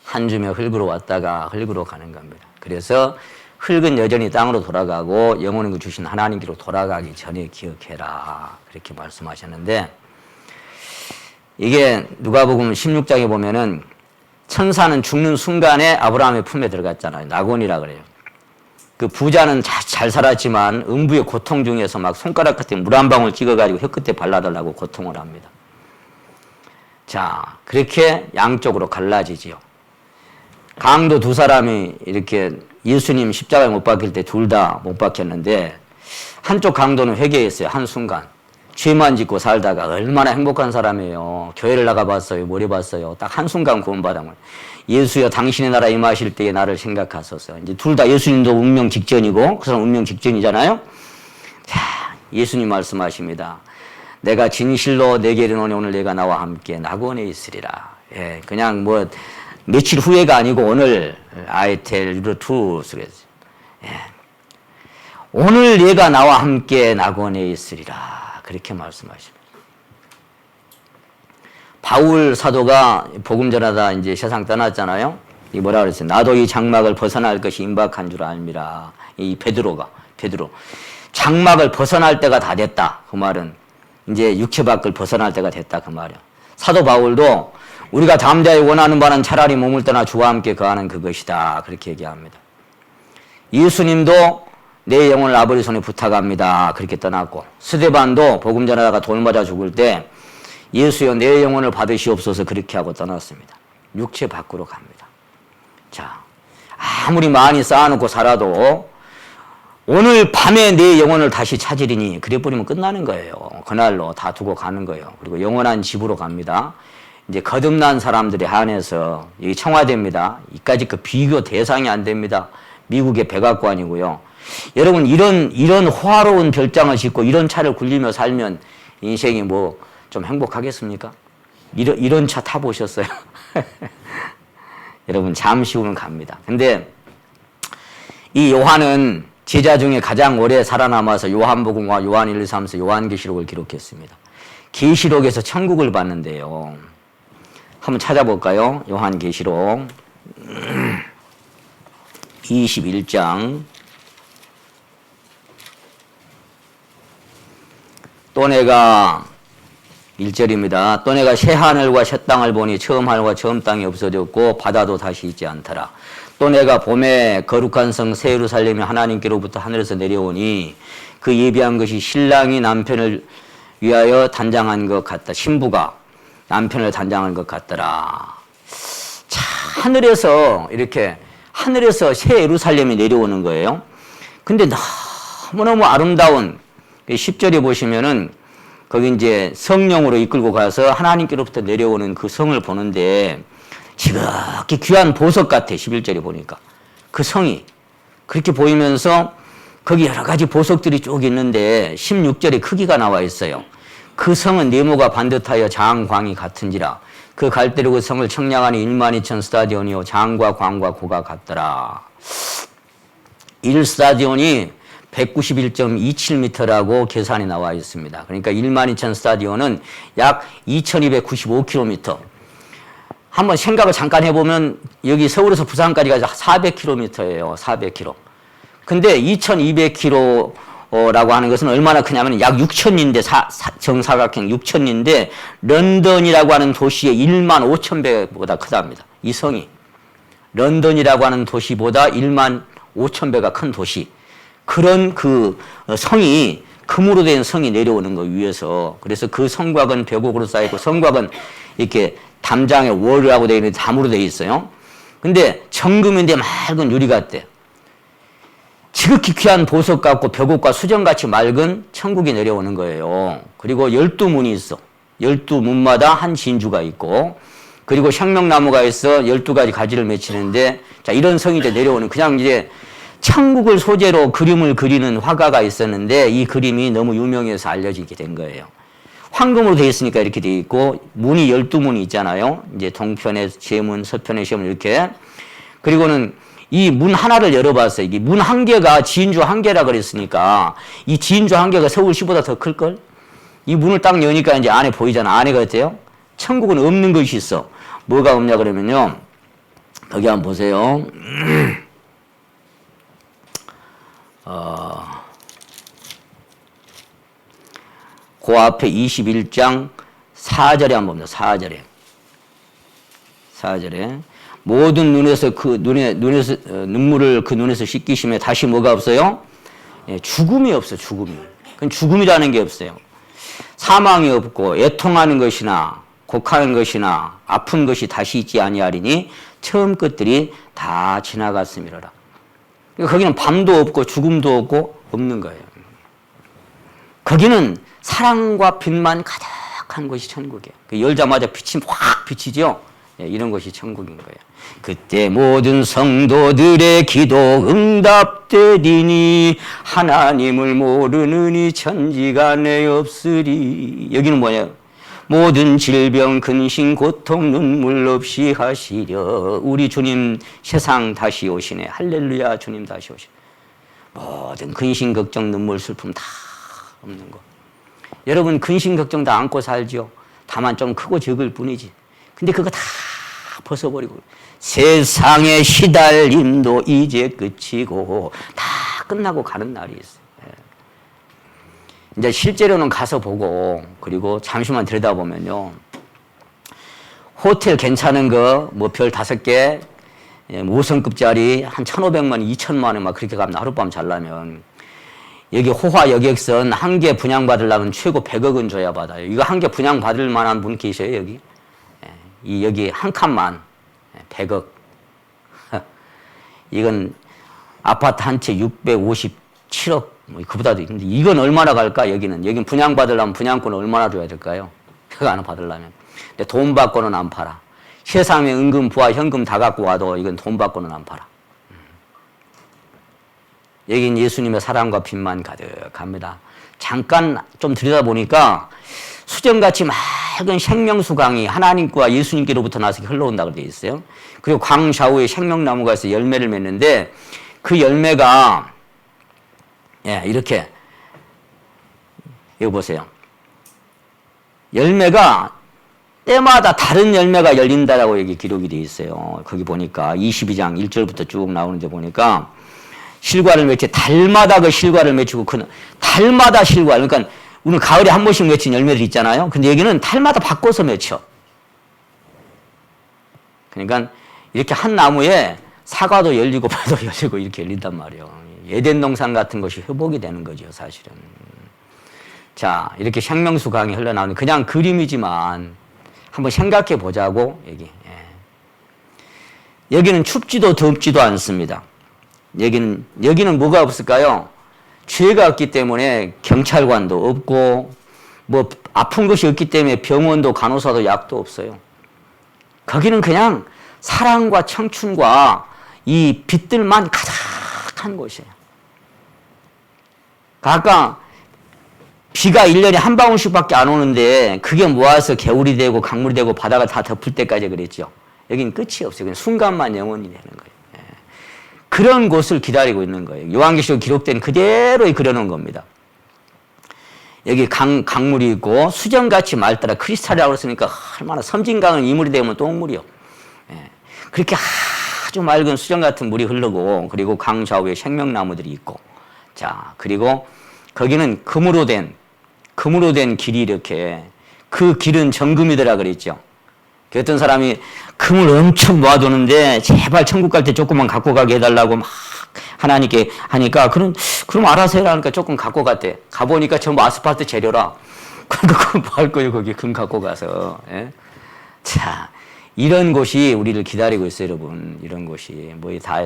Speaker 1: 한 줌의 흙으로 왔다가 흙으로 가는 겁니다. 그래서 흙은 여전히 땅으로 돌아가고 영혼은 그 주신 하나님께로 돌아가기 전에 기억해라. 그렇게 말씀하셨는데, 이게 누가복음 16장에 보면은 천사는 죽는 순간에 아브라함의 품에 들어갔잖아요. 낙원이라 그래요. 그 부자는 잘 살았지만 음부의 고통 중에서 막 손가락 끝에 물 한 방울 찍어가지고 혀끝에 발라달라고 고통을 합니다. 자, 그렇게 양쪽으로 갈라지지요. 강도 두 사람이 이렇게 예수님 십자가에 못 박힐 때 둘 다 못 박혔는데 한쪽 강도는 회개했어요. 한순간. 죄만 짓고 살다가 얼마나 행복한 사람이에요. 교회를 나가봤어요. 뭘 해봤어요. 딱 한순간 구원받음을. 예수여 당신의 나라 임하실 때에 나를 생각하소서. 이제 둘 다 예수님도 운명 직전이고 그 사람 운명 직전이잖아요. 자, 예수님 말씀하십니다. 내가 진실로 내게 이르노니 오늘 내가 나와 함께 낙원에 있으리라. 예, 그냥 뭐 며칠 후에가 아니고 오늘 I tell you the truth. 예. 오늘 얘가 나와 함께 낙원에 있으리라. 그렇게 말씀하십니다. 바울 사도가 복음 전하다 이제 세상 떠났잖아요. 이 뭐라 그랬어요? 나도 이 장막을 벗어날 것이 임박한 줄 알미라. 이 베드로 장막을 벗어날 때가 다 됐다. 그 말은 이제 육체 밖을 벗어날 때가 됐다. 그 말이야. 사도 바울도 우리가 담대히 원하는 바는 차라리 몸을 떠나 주와 함께 거하는 그것이다. 그렇게 얘기합니다. 예수님도 내 영혼을 아버지 손에 부탁합니다. 그렇게 떠났고 스데반도 복음 전하다가 돌 맞아 죽을 때 예수여 내 영혼을 받으시옵소서 그렇게 하고 떠났습니다. 육체 밖으로 갑니다. 자, 아무리 많이 쌓아놓고 살아도 오늘 밤에 내 영혼을 다시 찾으리니 그래 버리면 끝나는 거예요. 그날로 다 두고 가는 거예요. 그리고 영원한 집으로 갑니다. 이제 거듭난 사람들에 한해서 여기 청와대입니다. 이까지 그 비교 대상이 안 됩니다. 미국의 백악관이고요. 여러분 이런 호화로운 별장을 짓고 이런 차를 굴리며 살면 인생이 뭐 좀 행복하겠습니까? 이런 차 타보셨어요? 여러분 잠시 후는 갑니다. 근데 이 요한은 제자 중에 가장 오래 살아남아서 요한복음과 요한 1, 2, 3서 요한계시록을 기록했습니다. 계시록에서 천국을 봤는데요. 한번 찾아볼까요? 요한계시록 21장 또 내가 1절입니다. 또 내가 새 하늘과 새 땅을 보니 처음 하늘과 처음 땅이 없어졌고 바다도 다시 있지 않더라. 또 내가 봄에 거룩한 성 새 예루살렘이 하나님께로부터 하늘에서 내려오니 그 예비한 것이 신랑이 남편을 위하여 단장한 것 같다. 신부가 남편을 단장한 것 같더라. 자, 하늘에서 새 예루살렘이 내려오는 거예요. 근데 너무너무 아름다운 10절에 보시면은 거기 이제 성령으로 이끌고 가서 하나님께로부터 내려오는 그 성을 보는데 지극히 귀한 보석 같아. 11절에 보니까 그 성이 그렇게 보이면서 거기 여러 가지 보석들이 쭉 있는데 16절에 크기가 나와 있어요. 그 성은 네모가 반듯하여 장광이 같은지라 그 갈대로 그 성을 청량하니 12,000 스타디온이요 장과 광과 고가 같더라. 1스타디온이 191.27m라고 계산이 나와 있습니다. 그러니까 12,000 스타디온은 약 2295km. 한번 생각을 잠깐 해보면 여기 서울에서 부산까지가 400km예요. 400km. 근데 2200km라고 하는 것은 얼마나 크냐면 약 6,000인데 정사각형 6,000인데 런던이라고 하는 도시의 15,000배보다 크답니다. 이 성이. 런던이라고 하는 도시보다 15,000배가 큰 도시. 그런 그 성이 금으로 된 성이 내려오는 거 위에서. 그래서 그 성곽은 벽옥으로 쌓여있고 성곽은 이렇게 담장에 월이라고 되어 있는데 담으로 되어 있어요. 근데 정금인데 맑은 유리 같대. 지극히 귀한 보석 같고 벽옥과 수정같이 맑은 천국이 내려오는 거예요. 그리고 12문이 있어. 12문마다 한 진주가 있고 그리고 생명나무가 있어 12가지 가지를 맺히는데 자 이런 성이 이제 내려오는 그냥 이제 천국을 소재로 그림을 그리는 화가가 있었는데 이 그림이 너무 유명해서 알려지게 된 거예요. 황금으로 되어 있으니까 이렇게 되어 있고 문이 12문이 있잖아요. 이제 동편에 제문, 서편에 세문 이렇게. 그리고는 이 문 하나를 열어봤어요. 이게 문 한 개가 진주 한 개라 그랬으니까 이 진주 한 개가 서울시보다 더 클걸? 이 문을 딱 여니까 이제 안에 보이잖아. 안에가 어때요? 천국은 없는 것이 있어. 뭐가 없냐 그러면요. 거기 한번 보세요. 그 앞에 21장 4절에 한번 봅니다. 4절에 모든 눈에서 눈물을 그 눈에서 씻기심에 다시 뭐가 없어요? 예, 죽음이 없어. 죽음이. 그건 죽음이라는 게 없어요. 사망이 없고 애통하는 것이나 곡하는 것이나 아픈 것이 다시 있지 아니하리니 처음 것들이 다 지나갔음이로라. 그러니까 거기는 밤도 없고 죽음도 없는 거예요. 거기는 사랑과 빛만 가득한 것이 천국이에요. 열자마자 빛이 확 비치죠. 예, 이런 것이 천국인 거예요. 그때 모든 성도들의 기도 응답되리니 하나님을 모르는 이 천지가 내 없으리. 여기는 뭐예요? 모든 질병, 근심, 고통, 눈물 없이 하시려. 우리 주님 세상 다시 오시네. 할렐루야, 주님 다시 오시네. 모든 근심, 걱정, 눈물, 슬픔 다 없는 거. 여러분 근심, 걱정 다 안고 살죠. 다만 좀 크고 적을 뿐이지. 근데 그거 다 벗어버리고 세상의 시달림도 이제 끝이고 다 끝나고 가는 날이 있어요. 이제 실제로는 가서 보고 그리고 잠시만 들여다보면요. 호텔 괜찮은 거 뭐 별 5개 5성급짜리 한 1,500만 원, 2,000만 원 막 그렇게 가면 하룻밤 잘라면 여기 호화 여객선 한 개 분양받으려면 최고 100억은 줘야 받아요. 이거 한 개 분양받을 만한 분 계셔요 여기? 여기 한 칸만 100억. 이건 아파트 한 채 657억 뭐 그보다도 있는데 이건 얼마나 갈까 여기는? 여긴 분양받으려면 분양권 얼마나 줘야 될까요? 그거 하나 받으려면. 근데 돈 받고는 안 팔아. 세상에 은금, 부와, 현금 다 갖고 와도 이건 돈 받고는 안 팔아. 여긴 예수님의 사랑과 빛만 가득합니다. 잠깐 좀 들여다보니까 수정같이 맑은 생명수 강이 하나님과 예수님께로부터 나서 흘러온다고 되어 있어요. 그리고 광 좌우에 생명나무가 있어 열매를 맺는데 그 열매가 이렇게 이거 보세요. 열매가 때마다 다른 열매가 열린다라고 여기 기록이 되어 있어요. 거기 보니까 22장 1절부터 쭉 나오는데 보니까 실과를 맺지 달마다 그 실과를 맺히고 그 달마다 실과 그러니까 오늘 가을에 한 번씩 맺힌 열매들 있잖아요. 근데 여기는 달마다 바꿔서 맺혀. 그러니까 이렇게 한 나무에 사과도 열리고 배도 열리고 이렇게 열린단 말이에요. 에덴 동산 같은 것이 회복이 되는 거죠, 사실은. 자, 이렇게 생명수 강이 흘러나오는 그냥 그림이지만 한번 생각해 보자고 여기. 여기는 춥지도 덥지도 않습니다. 여기는 뭐가 없을까요? 죄가 없기 때문에 경찰관도 없고 뭐 아픈 것이 없기 때문에 병원도 간호사도 약도 없어요. 거기는 그냥 사랑과 청춘과 이 빛들만 가득한 곳이에요. 아까 비가 1년에 한 방울씩밖에 안 오는데 그게 모아서 겨울이 되고 강물이 되고 바다가 다 덮을 때까지 그랬죠. 여기는 끝이 없어요. 그냥 순간만 영원히 되는 거예요. 그런 곳을 기다리고 있는 거예요. 요한계시록 기록된 그대로 그려놓은 겁니다. 여기 강물이 있고 수정같이 맑더라. 크리스탈이라고 했으니까 얼마나 섬진강은 이물이 되면 똥물이요. 그렇게 아주 맑은 수정 같은 물이 흐르고 그리고 강 좌우에 생명나무들이 있고 자 그리고 거기는 금으로 된 길이 이렇게 그 길은 정금이더라 그랬죠. 어떤 사람이 금을 엄청 모아두는데 제발 천국 갈 때 조금만 갖고 가게 해달라고 막 하나님께 하니까 그럼 알아서 해라 하니까 조금 갖고 갔대. 가보니까 전부 아스팔트 재료라. 그러니까 뭐 할 거예요 거기 금 갖고 가서. 자 이런 곳이 우리를 기다리고 있어요 여러분. 이런 곳이 뭐 다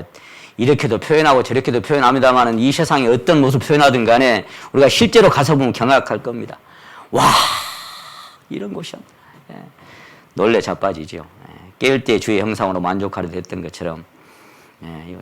Speaker 1: 이렇게도 표현하고 저렇게도 표현합니다만은 이 세상에 어떤 모습 표현하든 간에 우리가 실제로 가서 보면 경악할 겁니다. 와 이런 곳이야. 놀래 자빠지죠. 깨울 때 주의 형상으로 만족하려 했던 것처럼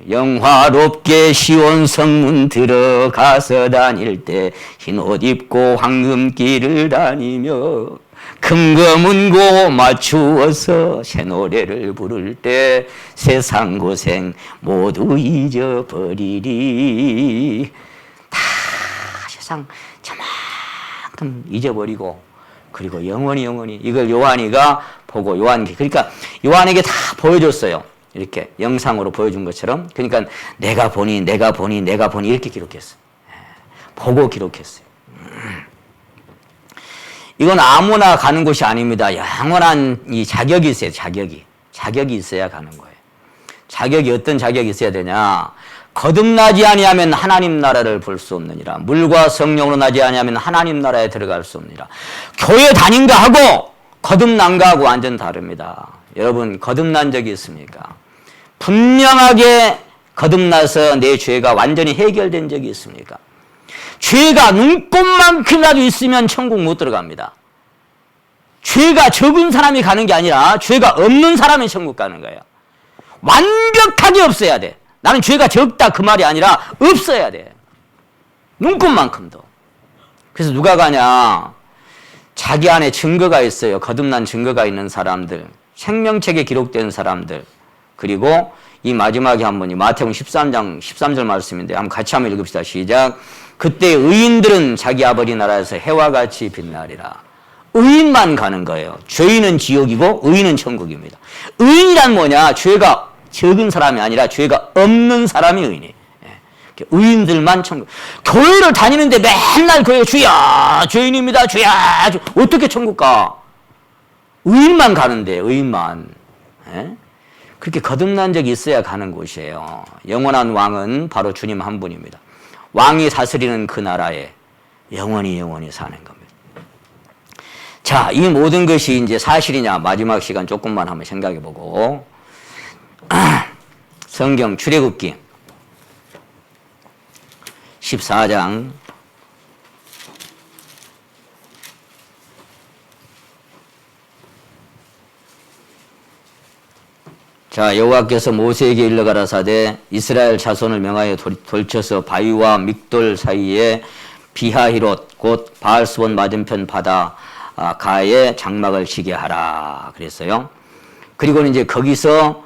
Speaker 1: 영화롭게 시온 성문 들어가서 다닐 때 흰 옷 입고 황금길을 다니며 금거문고 맞추어서 새 노래를 부를 때 세상 고생 모두 잊어버리리. 다 세상 저만큼 잊어버리고 그리고 영원히 이걸 요한이가 보고 그러니까 요한에게 다 보여줬어요. 이렇게 영상으로 보여준 것처럼. 그러니까 내가 보니 이렇게 기록했어요. 보고 기록했어요. 이건 아무나 가는 곳이 아닙니다. 영원한 이 자격이 있어요. 자격이 있어야 가는 거예요. 자격이 어떤 자격이 있어야 되냐? 거듭나지 아니하면 하나님 나라를 볼 수 없느니라. 물과 성령으로 나지 아니하면 하나님 나라에 들어갈 수 없느니라. 교회 다닌가 하고 거듭난가 하고 완전 다릅니다. 여러분 거듭난 적이 있습니까? 분명하게 거듭나서 내 죄가 완전히 해결된 적이 있습니까? 죄가 눈꼽만큼이라도 있으면 천국 못 들어갑니다. 죄가 적은 사람이 가는 게 아니라 죄가 없는 사람이 천국 가는 거예요. 완벽하게 없어야 돼. 나는 죄가 적다 그 말이 아니라 없어야 돼. 눈꼽만큼도. 그래서 누가 가냐? 자기 안에 증거가 있어요. 거듭난 증거가 있는 사람들, 생명책에 기록된 사람들, 그리고 이 마지막에 한번 이 마태복음 13장 13절 말씀인데 한번 같이 한번 읽읍시다. 시작. 그때 의인들은 자기 아버지 나라에서 해와 같이 빛나리라. 의인만 가는 거예요. 죄인은 지옥이고 의인은 천국입니다. 의인이란 뭐냐? 죄가 적은 사람이 아니라 죄가 없는 사람이 의인이에요. 의인들만 천국. 교회를 다니는데 맨날 교회 주야 죄인입니다. 주야 어떻게 천국 가? 의인만 가는데 의인만. 그렇게 거듭난 적이 있어야 가는 곳이에요. 영원한 왕은 바로 주님 한 분입니다. 왕이 다스리는 그 나라에 영원히 사는 겁니다. 자, 이 모든 것이 이제 사실이냐? 마지막 시간 조금만 한번 생각해 보고. 성경 출애굽기 14장 자, 여호와께서 모세에게 일러 가라사대 이스라엘 자손을 명하여 돌쳐서 바위와 믹돌 사이에 비하히롯 곧 바알스본 맞은편 바다 가에 장막을 치게 하라 그랬어요. 그리고는 이제 거기서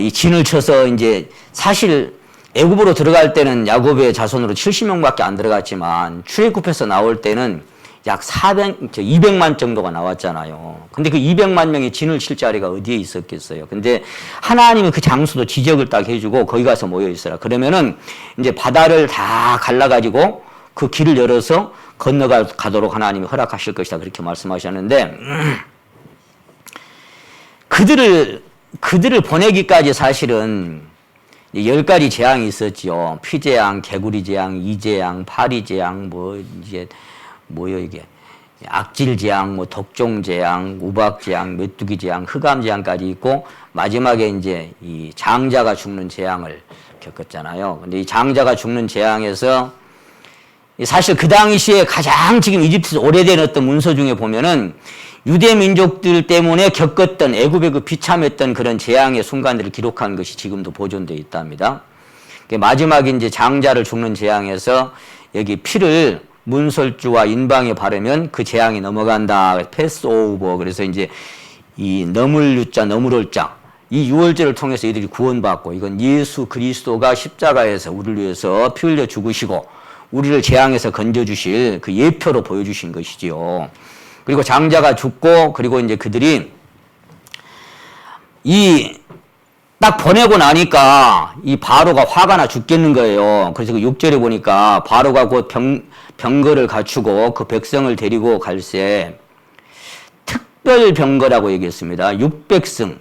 Speaker 1: 이 진을 쳐서 이제 사실 애굽으로 들어갈 때는 야곱의 자손으로 70명밖에 안 들어갔지만 출애굽해서 나올 때는 약 200만 정도가 나왔잖아요. 근데 그 200만 명이 진을 칠 자리가 어디에 있었겠어요. 근데 하나님은 그 장수도 지적을 딱 해주고 거기 가서 모여 있어라. 그러면은 이제 바다를 다 갈라가지고 그 길을 열어서 건너가도록 하나님이 허락하실 것이다. 그렇게 말씀하셨는데, 그들을 보내기까지 사실은 10가지 재앙이 있었지요. 피재앙, 개구리재앙, 이재앙, 파리재앙, 뭐요 이게 악질재앙, 독종재앙, 우박재앙, 메뚜기재앙, 흑암재앙까지 있고 마지막에 이제 이 장자가 죽는 재앙을 겪었잖아요. 근데 이 장자가 죽는 재앙에서 사실 그 당시에 가장 지금 이집트에서 오래된 어떤 문서 중에 보면은 유대 민족들 때문에 겪었던 애굽의 그 비참했던 그런 재앙의 순간들을 기록한 것이 지금도 보존되어 있답니다. 마지막에 이제 장자를 죽는 재앙에서 여기 피를 문설주와 인방에 바르면 그 재앙이 넘어간다. 패스오버. 그래서 이제 이 너물유자, 너물을자 이 유월절을 통해서 이들이 구원받고 이건 예수 그리스도가 십자가에서 우리를 위해서 피 흘려 죽으시고 우리를 재앙에서 건져주실 그 예표로 보여주신 것이지요. 그리고 장자가 죽고 그리고 이제 그들이 딱 보내고 나니까 이 바로가 화가 나 죽겠는 거예요. 그래서 그 6절에 보니까 바로가 곧 병거를 갖추고 그 백성을 데리고 갈새 특별 병거라고 얘기했습니다. 600승.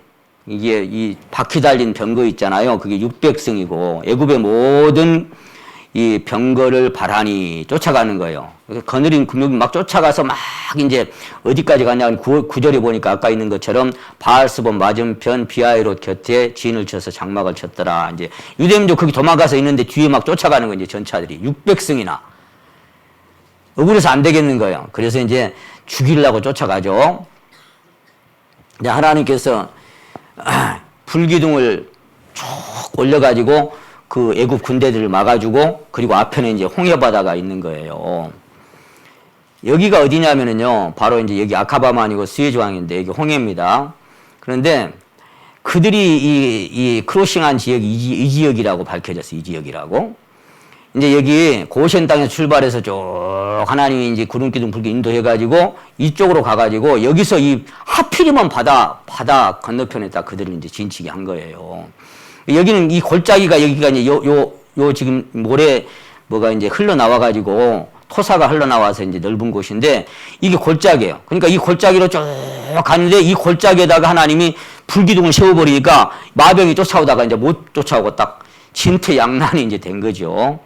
Speaker 1: 이게 이 바퀴 달린 병거 있잖아요. 그게 600승이고 애굽의 모든 이 병거를 바라니 쫓아가는 거예요. 거느린 군용이 막 쫓아가서 막 이제 어디까지 가냐 9절에 보니까 아까 있는 것처럼 바알스본 맞은편 비하히롯 곁에 진을 쳐서 장막을 쳤더라. 이제 유대민족 거기 도망가서 있는데 뒤에 막 쫓아가는 거 이제 전차들이 600승이나 억울해서 안 되겠는 거예요. 그래서 이제 죽이려고 쫓아가죠. 이제 하나님께서 불기둥을 쭉 올려가지고 그 애굽 군대들을 막아주고 그리고 앞에는 이제 홍해 바다가 있는 거예요. 여기가 어디냐면은요, 바로 이제 여기 아카바만 아니고 스웨즈왕인데, 여기 홍해입니다. 그런데 그들이 이 크로싱한 지역이 이 지역이라고 밝혀졌어요. 이 지역이라고. 이제 여기 고센 땅에서 출발해서 쭉 하나님이 이제 구름 기둥 불기 인도해가지고 이쪽으로 가가지고 여기서 이 하필이면 바다 건너편에 딱 그들을 이제 진치게 한 거예요. 여기는 이 골짜기가 여기가 이제 요 지금 모래 뭐가 이제 흘러나와가지고 토사가 흘러나와서 이제 넓은 곳인데 이게 골짜기예요. 그러니까 이 골짜기로 쭉 가는데 이 골짜기에다가 하나님이 불기둥을 세워버리니까 마병이 쫓아오다가 이제 못 쫓아오고 딱 진퇴양난이 이제 된 거죠.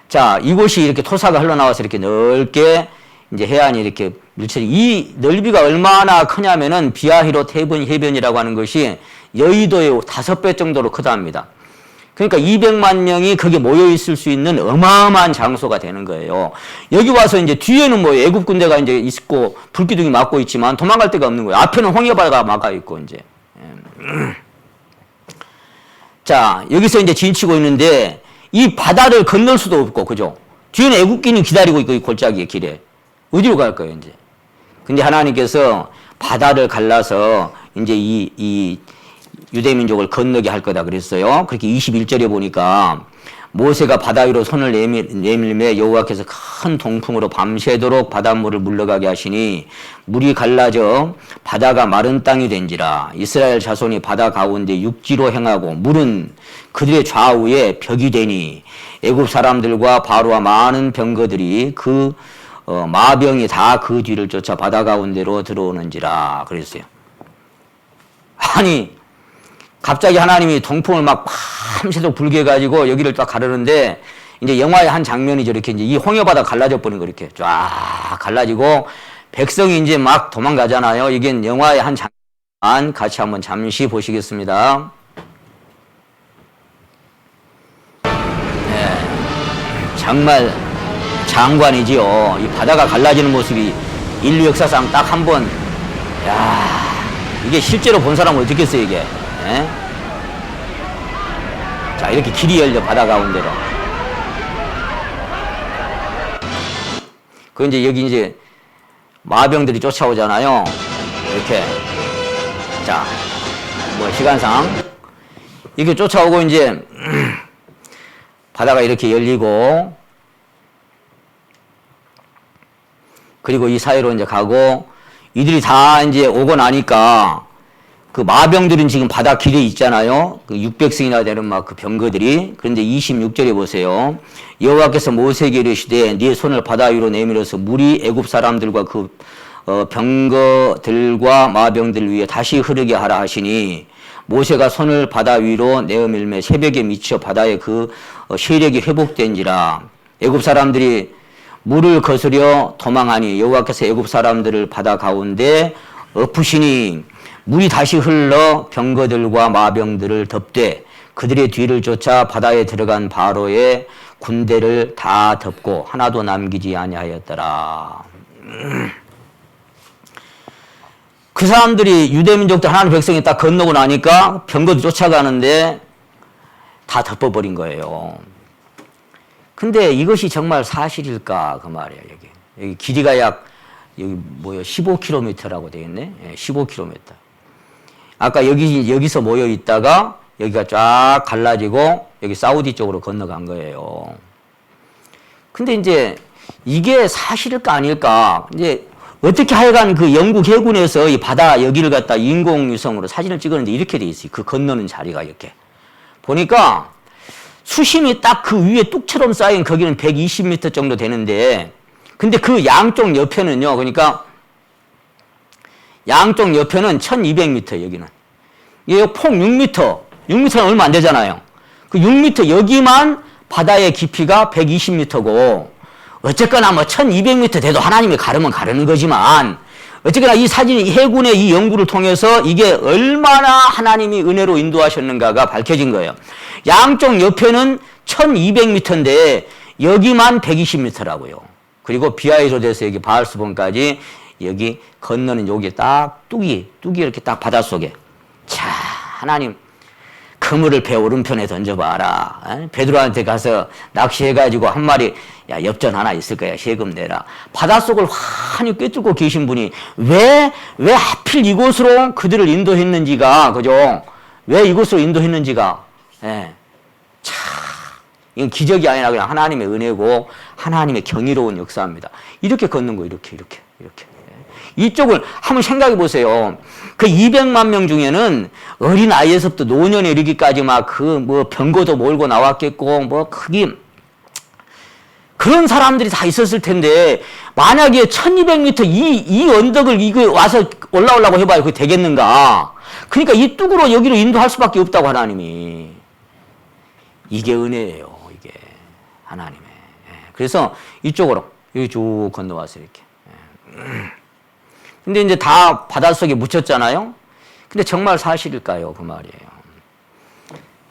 Speaker 1: 자, 이곳이 이렇게 토사가 흘러나와서 이렇게 넓게 이제 해안이 이렇게 밀쳐지. 이 넓이가 얼마나 크냐면은 비아히롯 해변이라고 하는 것이 여의도의 5배 정도로 크답니다. 그러니까 200만 명이 거기에 모여 있을 수 있는 어마어마한 장소가 되는 거예요. 여기 와서 이제 뒤에는 뭐 애국 군대가 이제 있고 불기둥이 막고 있지만 도망갈 데가 없는 거예요. 앞에는 홍해바다가 막아 있고 이제. 자, 여기서 이제 진치고 있는데 이 바다를 건널 수도 없고, 그죠? 뒤에는 애국인이 기다리고 있고, 이 골짜기의 길에. 어디로 갈 거예요, 이제? 근데 하나님께서 바다를 갈라서 이제 이 유대민족을 건너게 할 거다 그랬어요. 그렇게 21절에 보니까 모세가 바다 위로 손을 내밀매 여호와께서 큰 동풍으로 밤새도록 바닷물을 물러가게 하시니 물이 갈라져 바다가 마른 땅이 된지라. 이스라엘 자손이 바다 가운데 육지로 행하고 물은 그들의 좌우에 벽이 되니 애굽 사람들과 바로와 많은 병거들이 그 마병이 다 그 뒤를 쫓아 바다 가운데로 들어오는지라 그랬어요. 아니 갑자기 하나님이 동풍을 막 밤새도록 불게 해가지고 여기를 딱 가르는데 이제 영화의 한 장면이죠. 이렇게 이제 이 홍해바다 갈라져 버린 거 이렇게 쫙 갈라지고 백성이 이제 막 도망가잖아요. 이게 영화의 한 장면 같이 한번 잠시 보시겠습니다. 네, 정말 장관이지요. 이 바다가 갈라지는 모습이 인류 역사상 딱 한 번, 야, 이게 실제로 본 사람은 어떻겠어요, 이게. 네? 자, 이렇게 길이 열려, 바다 가운데로. 그 이제 여기 이제 마병들이 쫓아오잖아요. 이렇게. 자, 뭐 시간상. 이렇게 쫓아오고 이제 바다가 이렇게 열리고 그리고 이 사이로 이제 가고 이들이 다 이제 오고 나니까 그 마병들은 지금 바다 길에 있잖아요. 그 600승이나 되는 막 그 병거들이. 그런데 26절에 보세요. 여호와께서 모세에게 이르시되 네 손을 바다 위로 내밀어서 물이 애굽 사람들과 그 병거들과 마병들 위에 다시 흐르게 하라 하시니 모세가 손을 바다 위로 내어밀매 새벽에 미쳐 바다의 그 세력이 회복된지라. 애굽 사람들이 물을 거스려 도망하니 여호와께서 애굽 사람들을 바다 가운데 엎으시니 물이 다시 흘러 병거들과 마병들을 덮되 그들의 뒤를 쫓아 바다에 들어간 바로의 군대를 다 덮고 하나도 남기지 아니하였더라. 그 사람들이 유대민족들 하나님 백성이 딱 건너고 나니까 병거도 쫓아가는데 다 덮어버린 거예요. 근데 이것이 정말 사실일까 그 말이에요. 여기 길이가 약 여기 뭐요 15km라고 되어 있네. 15km. 아까 여기서 모여 있다가 여기가 쫙 갈라지고 여기 사우디 쪽으로 건너간 거예요. 근데 이제 이게 사실일까 아닐까? 이제 어떻게 하여간 그 영국 해군에서 이 바다 여기를 갖다 인공위성으로 사진을 찍었는데 이렇게 돼 있어요. 그 건너는 자리가 이렇게. 보니까 수심이 딱 그 위에 뚝처럼 쌓인 거기는 120m 정도 되는데 근데 그 양쪽 옆에는요. 그러니까 양쪽 옆에는 1200m 여기는. 이게 폭 6m. 6m는 얼마 안 되잖아요. 그 6m 여기만 바다의 깊이가 120m고 어쨌거나 뭐 1200m 돼도 하나님이 가르면 가르는 거지만 어쨌거나 이 사진이 해군의 이 연구를 통해서 이게 얼마나 하나님이 은혜로 인도하셨는가가 밝혀진 거예요. 양쪽 옆에는 1200m인데 여기만 120m라고요. 그리고 비하이로드에서 여기 바알스본까지 여기 건너는 여기 딱 뚝이 이렇게 딱 바닷속에. 자, 하나님 그물을 배 오른편에 던져봐라. 에? 베드로한테 가서 낚시해가지고 한 마리, 야, 엽전 하나 있을 거야. 세금 내라. 바닷속을 환히 꿰뚫고 계신 분이 왜 하필 이곳으로 그들을 인도했는지가, 그죠? 왜 이곳으로 인도했는지가, 예. 참, 이건 기적이 아니라 그냥 하나님의 은혜고 하나님의 경이로운 역사입니다. 이렇게 걷는 거, 이렇게. 이쪽을 한번 생각해 보세요. 그 200만 명 중에는 어린 아이에서부터 노년에 이르기까지 막 병거도 몰고 나왔겠고, 그런 사람들이 다 있었을 텐데, 만약에 1200m 이 언덕을 이거 와서 올라오려고 해봐요. 그게 되겠는가? 그러니까 이 뚝으로 여기로 인도할 수밖에 없다고, 하나님이. 이게 은혜예요, 이게. 하나님의. 그래서 이쪽으로, 여기 쭉 건너와서 이렇게. 근데 이제 다 바닷속에 묻혔잖아요? 근데 정말 사실일까요? 그 말이에요.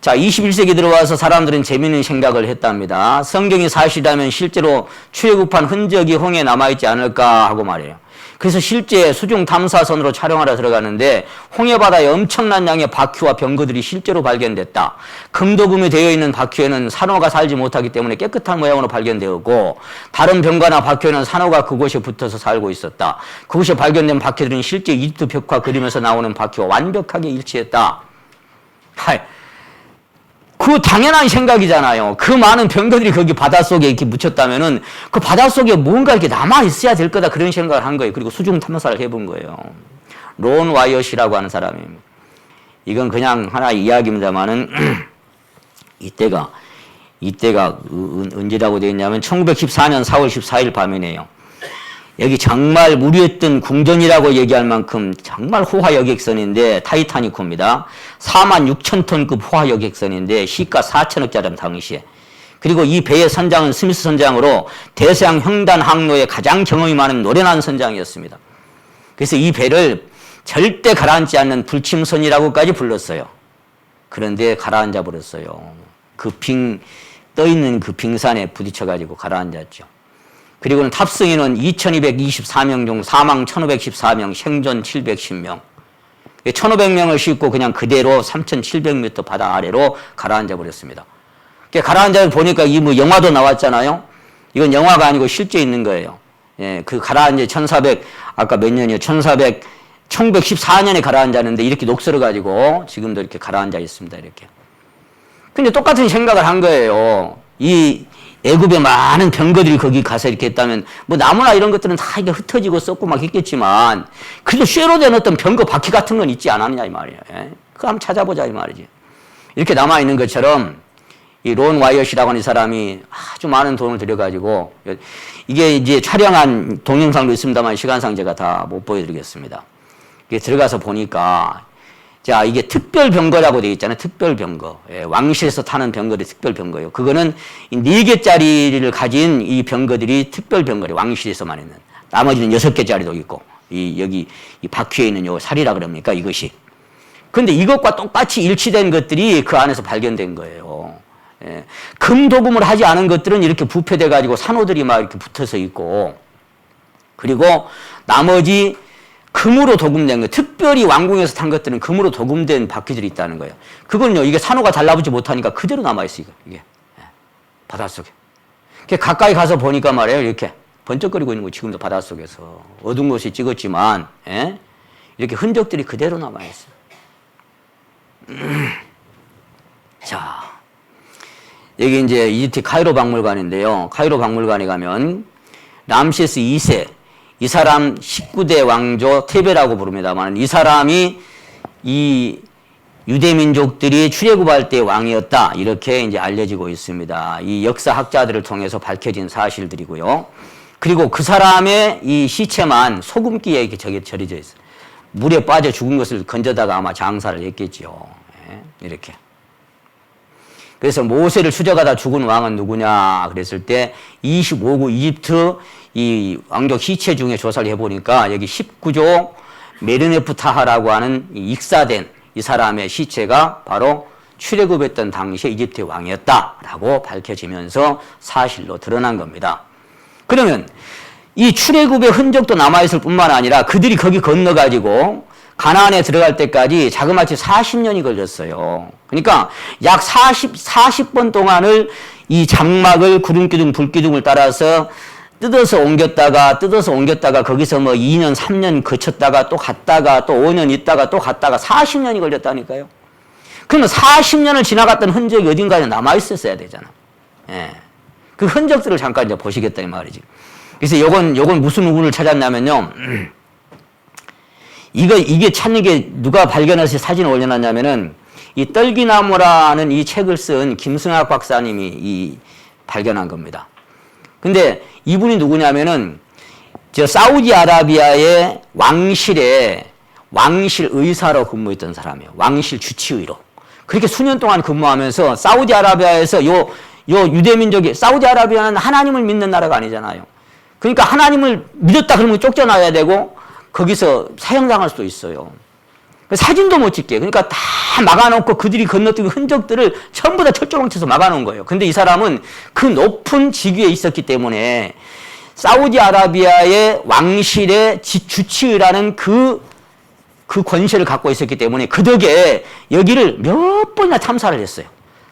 Speaker 1: 자, 21세기 들어와서 사람들은 재미있는 생각을 했답니다. 성경이 사실이라면 실제로 출애굽한 흔적이 홍해에 남아있지 않을까 하고 말이에요. 그래서 실제 수중 탐사선으로 촬영하러 들어가는데 홍해바다에 엄청난 양의 바퀴와 병거들이 실제로 발견됐다. 금도금이 되어 있는 바퀴에는 산호가 살지 못하기 때문에 깨끗한 모양으로 발견되었고, 다른 병거나 바퀴에는 산호가 그곳에 붙어서 살고 있었다. 그곳에 발견된 바퀴들은 실제 이집트 벽화 그림에서 나오는 바퀴와 완벽하게 일치했다. 그 당연한 생각이잖아요. 그 많은 병거들이 거기 바닷속에 이렇게 묻혔다면은 그 바닷속에 뭔가 이렇게 남아 있어야 될 거다, 그런 생각을 한 거예요. 그리고 수중 탐사를 해본 거예요. 론 와이엇이라고 하는 사람입니다. 이건 그냥 하나의 이야기입니다만은 이때가 언제라고 되어 있냐면 1914년 4월 14일 밤이네요. 여기 정말 무리했던 궁전이라고 얘기할 만큼 정말 호화 여객선인데, 타이타니코입니다. 46,000톤급 호화 여객선인데 시가 4천억짜리 당시에. 그리고 이 배의 선장은 스미스 선장으로 대서양 횡단 항로에 가장 경험이 많은 노련한 선장이었습니다. 그래서 이 배를 절대 가라앉지 않는 불침선이라고까지 불렀어요. 그런데 가라앉아 버렸어요. 떠있는 그 빙산에 부딪혀가지고 가라앉았죠. 그리고는 탑승인은 2224명 중 사망 1514명, 생존 710명. 1500명을 싣고 그냥 그대로 3700m 바다 아래로 가라앉아 버렸습니다. 가라앉아 보니까 이 영화도 나왔잖아요. 이건 영화가 아니고 실제 있는 거예요. 예, 그 가라앉아 아까 몇 년이요? 1914년에 가라앉았는데 이렇게 녹슬어 가지고 지금도 이렇게 가라앉아 있습니다. 이렇게. 근데 똑같은 생각을 한 거예요. 이 애굽에 많은 병거들이 거기 가서 이렇게 했다면 나무나 이런 것들은 다 이게 흩어지고 썩고 막 했겠지만, 그래도 쇠로 된 어떤 병거 바퀴 같은 건 있지 않았느냐 이 말이에요. 그거 한번 찾아보자 이 말이지. 이렇게 남아 있는 것처럼 이 론 와이엇이라고 하는 이 사람이 아주 많은 돈을 들여가지고, 이게 이제 촬영한 동영상도 있습니다만 시간상 제가 다 못 보여드리겠습니다. 이게 들어가서 보니까, 자, 이게 특별 병거라고 되어 있잖아요. 특별 병거. 예, 왕실에서 타는 병거들이 특별 병거예요. 그거는 4개짜리를 가진 이 병거들이 특별 병거래요. 왕실에서만 있는. 나머지는 6개짜리도 있고, 여기 이 바퀴에 있는 요 살이라 그럽니까? 이것이. 근데 이것과 똑같이 일치된 것들이 그 안에서 발견된 거예요. 예, 금도금을 하지 않은 것들은 이렇게 부패돼가지고 산호들이 막 이렇게 붙어서 있고, 그리고 나머지 금으로 도금된 거, 특별히 왕궁에서 탄 것들은 금으로 도금된 바퀴들이 있다는 거예요. 그건요, 이게 산호가 달라붙지 못하니까 그대로 남아있어요, 이게. 바닷속에. 가까이 가서 보니까 말이에요, 이렇게 번쩍거리고 있는 거, 지금도 바닷속에서. 어두운 곳에 찍었지만, 이렇게 흔적들이 그대로 남아있어요. 자, 여기 이제 이집트 카이로 박물관인데요. 카이로 박물관에 가면 람세스 2세, 이 사람 19대 왕조 테베라고 부릅니다만, 이 사람이 이 유대민족들이 출애굽할 때 왕이었다, 이렇게 이제 알려지고 있습니다. 이 역사학자들을 통해서 밝혀진 사실들이고요. 그리고 그 사람의 이 시체만 소금기에 이렇게 절여져 있어요. 물에 빠져 죽은 것을 건져다가 아마 장사를 했겠죠. 이렇게. 그래서 모세를 추적하다 죽은 왕은 누구냐 그랬을 때 25구 이집트 이 왕족 시체 중에 조사를 해보니까 여기 19조 메르네프타하라고 하는 익사된 이 사람의 시체가 바로 출애굽했던 당시의 이집트의 왕이었다라고 밝혀지면서 사실로 드러난 겁니다. 그러면 이 출애굽의 흔적도 남아있을 뿐만 아니라 그들이 거기 건너가지고 가나안에 들어갈 때까지 자그마치 40년이 걸렸어요. 그러니까 약 40번 동안을 이 장막을 구름기둥, 불기둥을 따라서 뜯어서 옮겼다가 거기서 뭐 2년, 3년 거쳤다가 또 갔다가 또 5년 있다가 또 갔다가 40년이 걸렸다니까요. 그러면 40년을 지나갔던 흔적이 어딘가에 남아있었어야 되잖아. 예. 그 흔적들을 잠깐 이제 보시겠다는 말이지. 그래서 요건 무슨 우물을 찾았냐면요. 이게 찾는 게 누가 발견해서 사진을 올려놨냐면은 이 떨기나무라는 이 책을 쓴 김승학 박사님이 발견한 겁니다. 근데 이분이 누구냐면은 저 사우디아라비아의 왕실 의사로 근무했던 사람이에요. 왕실 주치의로. 그렇게 수년 동안 근무하면서 사우디아라비아에서 요 유대민족이, 사우디아라비아는 하나님을 믿는 나라가 아니잖아요. 그러니까 하나님을 믿었다 그러면 쫓겨나야 되고 거기서 사형당할 수도 있어요. 사진도 못 찍게. 그러니까 다 막아놓고 그들이 건너뛴 흔적들을 전부 다 철조망 쳐서 막아놓은 거예요. 근데 이 사람은 그 높은 직위에 있었기 때문에 사우디아라비아의 왕실의 주치의라는 그 권세를 갖고 있었기 때문에 그 덕에 여기를 몇 번이나 탐사를 했어요.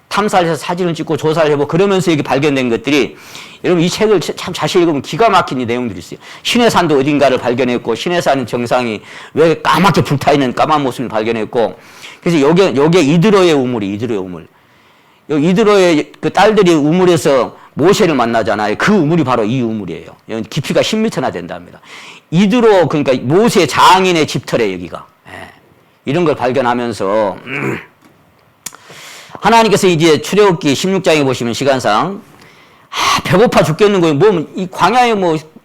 Speaker 1: 탐사를 해서 사진을 찍고 조사를 해보고 그러면서 여기 발견된 것들이, 여러분 이 책을 참 자세히 읽으면 기가 막힌 이 내용들이 있어요. 신해산도 어딘가를 발견했고, 신해산 정상이 왜 까맣게 불타있는 까만 모습을 발견했고, 그래서 요게 이드로의 우물. 이드로의 그 딸들이 우물에서 모세를 만나잖아요. 그 우물이 바로 이 우물이에요. 여기 깊이가 10m나 된답니다. 이드로, 그러니까 모세 장인의 집터래, 여기가. 예. 이런 걸 발견하면서, 하나님께서 이제 출애굽기 16장에 보시면 시간상 배고파 죽겠는 거예요. 이 광야에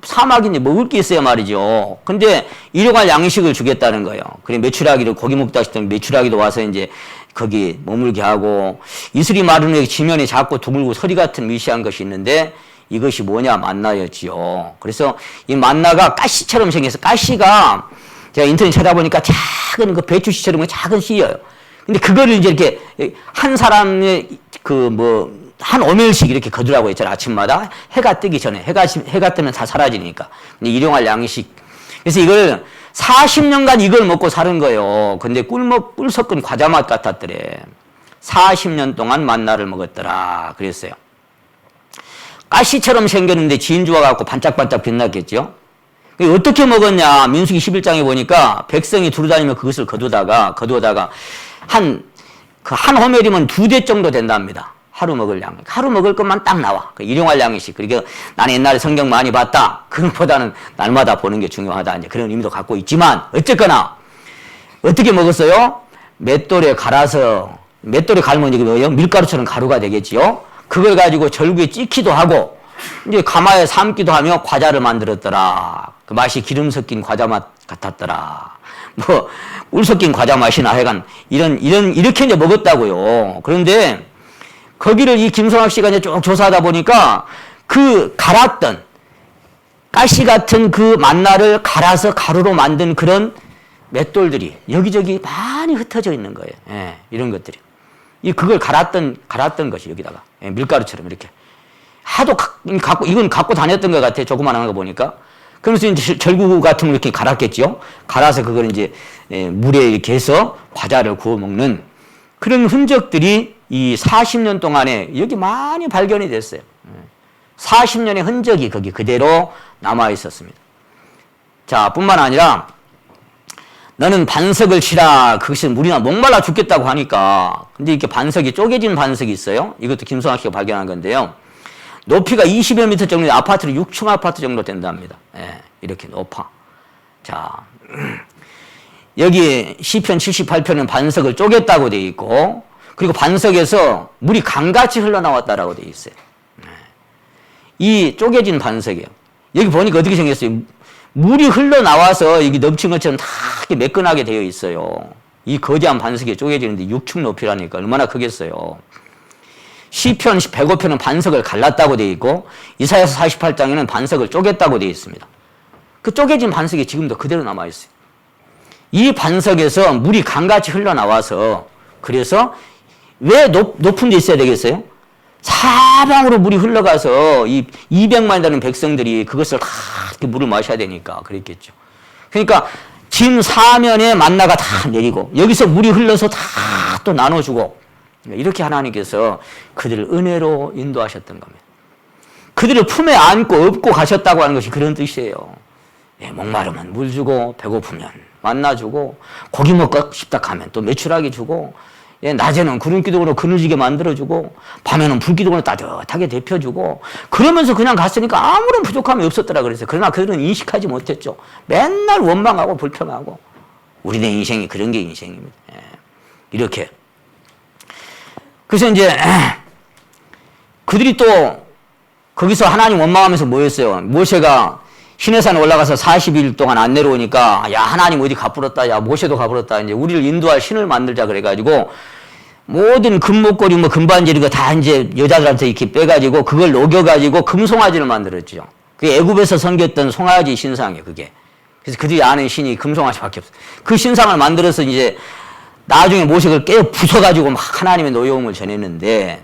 Speaker 1: 사막인데 먹을 게 있어야 말이죠. 근데 일용할 양식을 주겠다는 거예요. 그래 메추라기를 고기 먹다 싶더니 메추라기도 와서 이제 거기 머물게 하고, 이슬이 마른 후에 지면에 작고 드물고 서리 같은 미시한 것이 있는데 이것이 뭐냐? 만나였지요. 그래서 이 만나가 가시처럼 생겨서, 가시가 제가 인터넷 찾아보니까 작은 그 배추씨처럼 작은 씨예요. 근데 그거를 이제 이렇게 한 사람의 한 오멜씩 이렇게 거두라고 했잖아요. 아침마다 해가 뜨기 전에. 해가 뜨면 다 사라지니까. 근데 일용할 양식. 그래서 이걸 40년간 이걸 먹고 사는 거예요. 근데 꿀 섞은 과자 맛 같았더래. 40년 동안 만나를 먹었더라. 그랬어요. 가시처럼 생겼는데 진주와 같고 반짝반짝 빛났겠죠. 어떻게 먹었냐? 민수기 11장에 보니까 백성이 두루다니며 그것을 거두다가 한 호멜이면 2대 정도 된답니다. 하루 먹을 양. 하루 먹을 것만 딱 나와. 일용할 양이씩. 그러니까 나는 옛날에 성경 많이 봤다. 그것보다는 날마다 보는 게 중요하다. 이제 그런 의미도 갖고 있지만, 어쨌거나, 어떻게 먹었어요? 맷돌에 갈아서, 맷돌에 갈면 이게 뭐예요? 밀가루처럼 가루가 되겠지요? 그걸 가지고 절구에 찌기도 하고, 이제 가마에 삶기도 하며 과자를 만들었더라. 그 맛이 기름 섞인 과자 맛 같았더라. 꿀 섞인 과자 맛이나 하여간, 이렇게 이제 먹었다고요. 그런데, 거기를 이 김성학 씨가 이제 쭉 조사하다 보니까 그 갈았던, 가시 같은 그 만나를 갈아서 가루로 만든 그런 맷돌들이 여기저기 많이 흩어져 있는 거예요. 예, 이런 것들이. 그걸 갈았던 것이 여기다가. 예, 밀가루처럼 이렇게. 하도 이건 갖고 다녔던 것 같아. 조그만한 거 보니까. 그러면서 이제 절구 같은 걸 이렇게 갈았겠죠. 갈아서 그걸 이제 물에 이렇게 해서 과자를 구워 먹는 그런 흔적들이 이 40년 동안에 여기 많이 발견이 됐어요. 40년의 흔적이 거기 그대로 남아 있었습니다. 자, 뿐만 아니라 너는 반석을 치라. 그것이 물이나 목말라 죽겠다고 하니까. 근데 이렇게 반석이 쪼개진 반석이 있어요. 이것도 김성학 씨가 발견한 건데요. 높이가 20여 미터 정도, 아파트로 6층 아파트 정도 된답니다. 예, 이렇게 높아. 자, 여기 시편 78편은 반석을 쪼갰다고 돼 있고, 그리고 반석에서 물이 강같이 흘러나왔다라고 돼 있어요. 이 쪼개진 반석이에요. 여기 보니까 어떻게 생겼어요? 물이 흘러나와서 여기 넘친 것처럼 다 이렇게 매끈하게 되어 있어요. 이 거대한 반석이 쪼개지는데 6층 높이라니까 얼마나 크겠어요. 시편 105편은 반석을 갈랐다고 돼 있고, 이사야서 48장에는 반석을 쪼갰다고 돼 있습니다. 그 쪼개진 반석이 지금도 그대로 남아 있어요. 이 반석에서 물이 강같이 흘러나와서, 그래서 왜 높은 데 있어야 되겠어요? 사방으로 물이 흘러가서 이 200만이 되는 백성들이 그것을 다 이렇게 물을 마셔야 되니까 그랬겠죠. 그러니까 김 사면에 만나가 다 내리고 여기서 물이 흘러서 다 또 나눠주고 이렇게 하나님께서 그들을 은혜로 인도하셨던 겁니다. 그들을 품에 안고 업고 가셨다고 하는 것이 그런 뜻이에요. 예, 목마르면 물 주고 배고프면 만나 주고 고기 먹고 싶다 하면 또 메추라기 주고 예, 낮에는 구름 기둥으로 그늘지게 만들어주고 밤에는 불 기둥으로 따뜻하게 데펴주고 그러면서 그냥 갔으니까 아무런 부족함이 없었더라 그랬어요. 그러나 그들은 인식하지 못했죠. 맨날 원망하고 불평하고 우리네 인생이 그런 게 인생입니다. 예, 이렇게 그래서 이제 그들이 또 거기서 하나님 원망하면서 뭐였어요? 모세가 시내산에 올라가서 40일 동안 안 내려오니까 야 하나님 어디 가불었다 야 모세도 가불었다 이제 우리를 인도할 신을 만들자 그래가지고 모든 금목걸이 뭐 금반지 이거 다 이제 여자들한테 이렇게 빼가지고 그걸 녹여가지고 금송아지를 만들었죠. 그게 애굽에서 섬겼던 송아지 신상이에요 그게. 그래서 그들이 아는 신이 금송아지밖에 없어요. 그 신상을 만들어서 이제 나중에 모세를 깨 부숴가지고 막 하나님의 노여움을 전했는데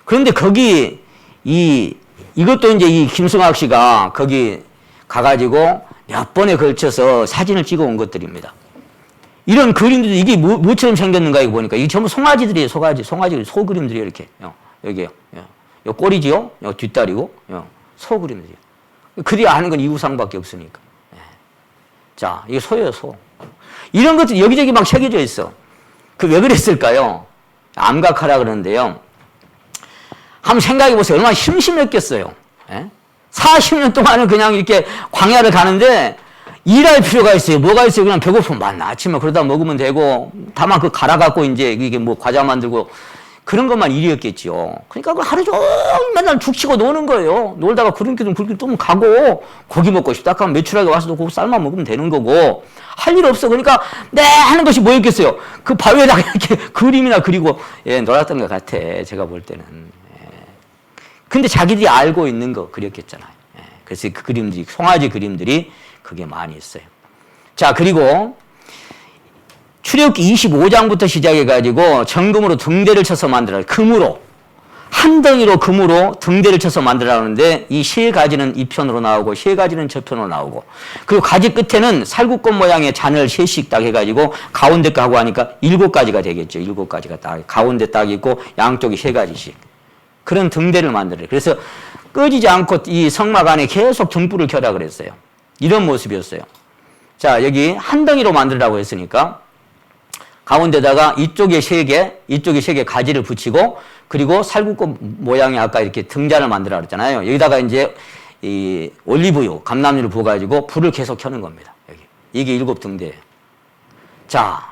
Speaker 1: 그런데 거기 이것도 이제 이 김승학 씨가 거기 가가지고 몇 번에 걸쳐서 사진을 찍어 온 것들입니다. 이런 그림들이 이게 뭐처럼 생겼는가 이거 보니까 이게 전부 송아지들이에요. 송아지 소그림들이 이렇게 여기요. 요 꼬리지요. 요 뒷다리고 소 그림들이요. 그들이 아는 건 이구상밖에 없으니까. 자, 이게 소예요 소. 이런 것들이 여기저기 막 새겨져 있어. 그 왜 그랬을까요? 암각하라 그러는데요. 한번 생각해 보세요. 얼마나 심심했겠어요. 예? 40년 동안은 그냥 이렇게 광야를 가는데 일할 필요가 있어요. 뭐가 있어요? 그냥 배고프면 만나. 아침에 그러다 먹으면 되고 다만 그 갈아갖고 이제 이게 뭐 과자 만들고 그런 것만 일이었겠지요. 그러니까 그 하루 종일 맨날 죽 치고 노는 거예요. 놀다가 구름기둥 불기둥 가고 고기 먹고 싶다 하면 메추라기 와서도 고기 삶아 먹으면 되는 거고 할 일 없어. 그러니까 하는 것이 뭐였겠어요? 그 바위에다가 이렇게 그림이나 그리고 놀았던 것 같아. 제가 볼 때는. 근데 자기들이 알고 있는 거 그렸겠잖아요. 그래서 그 그림들이 송아지 그림들이 그게 많이 있어요. 자 그리고 출애굽기 25장부터 시작해가지고 정금으로 등대를 쳐서 만들어요. 금으로 한 덩이로 금으로 등대를 쳐서 만들어라는데 이 세 가지는 이 편으로 나오고 세 가지는 저 편으로 나오고 그리고 가지 끝에는 살구꽃 모양의 잔을 세씩 딱 해가지고 가운데 거 하고 하니까 7가지가 되겠죠. 7가지가 딱 가운데 딱 있고 양쪽이 3가지씩 그런 등대를 만들어요. 그래서 꺼지지 않고 이 성막 안에 계속 등불을 켜라 그랬어요. 이런 모습이었어요. 자 여기 한 덩이로 만들라고 했으니까 가운데다가 이쪽에 3개, 이쪽에 3개 가지를 붙이고 그리고 살구꽃 모양의 아까 이렇게 등잔을 만들라 그랬잖아요. 여기다가 이제 이 올리브유, 감람유를 부어가지고 불을 계속 켜는 겁니다. 여기. 이게 7등대예요. 자,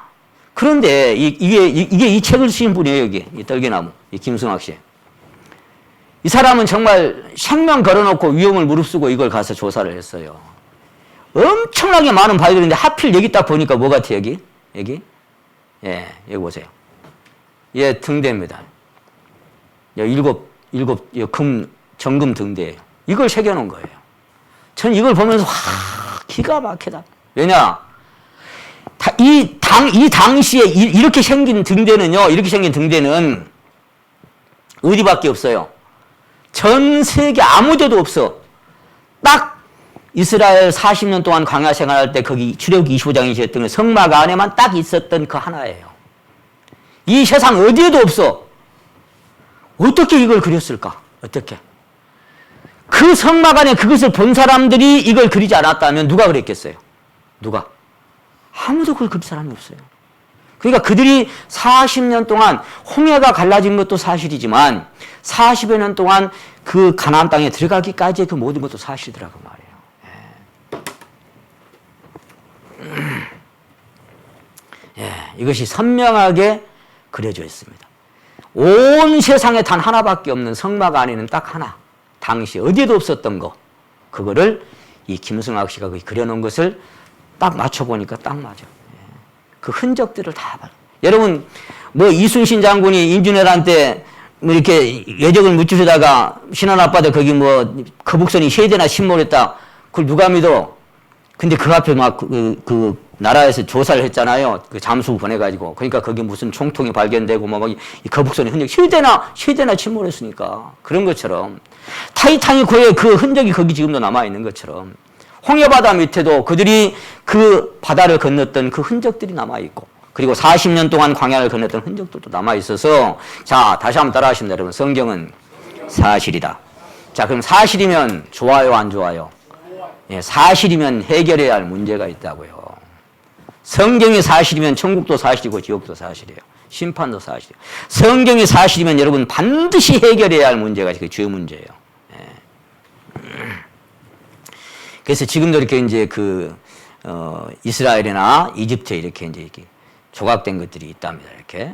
Speaker 1: 그런데 이게 이 책을 쓰신 분이에요. 여기 이 떨개나무, 이 김승학 씨. 이 사람은 정말 생명 걸어놓고 위험을 무릅쓰고 이걸 가서 조사를 했어요. 엄청나게 많은 바위들이 있는데 하필 여기 딱 보니까 뭐 같아요? 여기? 예, 여기 보세요. 예, 등대입니다. 정금 등대예요. 이걸 새겨놓은 거예요. 전 이걸 보면서 기가 막히다. 왜냐? 이 당시에 이렇게 생긴 등대는 어디밖에 없어요. 전 세계 아무 데도 없어. 딱 이스라엘 40년 동안 광야 생활할 때 거기 출애굽기 25장이 있었던 성막 안에만 딱 있었던 그 하나예요. 이 세상 어디에도 없어. 어떻게 이걸 그렸을까? 어떻게? 그 성막 안에 그것을 본 사람들이 이걸 그리지 않았다면 누가 그랬겠어요? 누가? 아무도 그걸 그릴 사람이 없어요. 그러니까 그들이 40년 동안 홍해가 갈라진 것도 사실이지만 40여 년 동안 그 가나안 땅에 들어가기까지의 그 모든 것도 사실이더라고 말이에요. 이것이 선명하게 그려져 있습니다. 온 세상에 단 하나밖에 없는 성막 안에는 딱 하나. 당시 어디에도 없었던 거. 그거를 이 김승학 씨가 그려놓은 것을 딱 맞춰보니까 딱 맞아. 그 흔적들을 다 봐. 여러분, 뭐 이순신 장군이 임진왜란때 뭐 이렇게 외적을 묻히다가 신안 앞바다 거기 뭐 거북선이 3대나 침몰했다. 그걸 누가 믿어? 근데 그 앞에 막 그 나라에서 조사를 했잖아요. 그 잠수 보내가지고. 그러니까 거기 무슨 총통이 발견되고 뭐 이 거북선의 흔적 3대나 침몰했으니까. 그런 것처럼 타이타닉호의 그 흔적이 거기 지금도 남아있는 것처럼 홍해바다 밑에도 그들이 그 바다를 건넜던 그 흔적들이 남아있고, 그리고 40년 동안 광야를 건넜던 흔적들도 남아있어서, 자, 다시 한번 따라 하십니다. 여러분, 성경은 사실이다. 자, 그럼 사실이면 좋아요, 안 좋아요? 예, 사실이면 해결해야 할 문제가 있다고요. 성경이 사실이면 천국도 사실이고 지옥도 사실이에요. 심판도 사실이에요. 성경이 사실이면 여러분 반드시 해결해야 할 문제가 그 죄 문제예요. 예. 그래서 지금도 이렇게 이제 이스라엘이나 이집트에 이렇게 이제 조각된 것들이 있답니다. 이렇게.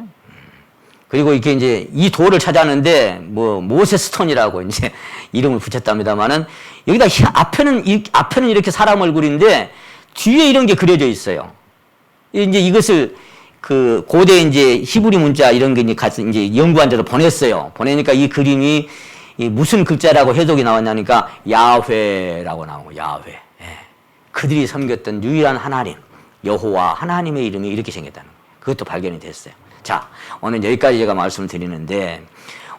Speaker 1: 그리고 이렇게 이제 이 돌을 찾았는데 모세스톤이라고 이제 이름을 붙였답니다만은 여기다 앞에는 이렇게 사람 얼굴인데 뒤에 이런 게 그려져 있어요. 이제 이것을 고대 이제 히브리 문자 이런 게 이제 연구한 데로 보냈어요. 보내니까 이 그림이 무슨 글자라고 해석이 나왔냐니까 야훼라고 나오고 야훼. 예. 그들이 섬겼던 유일한 하나님 여호와 하나님의 이름이 이렇게 생겼다는 거예요. 그것도 발견이 됐어요. 자, 오늘 여기까지 제가 말씀을 드리는데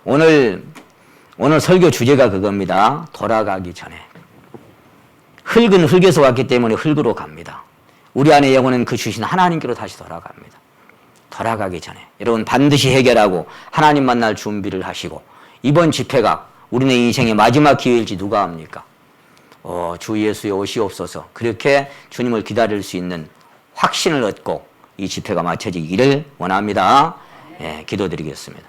Speaker 1: 오늘 설교 주제가 그겁니다. 돌아가기 전에. 흙은 흙에서 왔기 때문에 흙으로 갑니다. 우리 안의 영혼은 그 주신 하나님께로 다시 돌아갑니다. 돌아가기 전에 여러분 반드시 해결하고 하나님 만날 준비를 하시고, 이번 집회가 우리네 인생의 마지막 기회일지 누가 압니까? 주 예수의 오시옵소서, 그렇게 주님을 기다릴 수 있는 확신을 얻고 이 집회가 마쳐지기를 원합니다. 예, 기도드리겠습니다.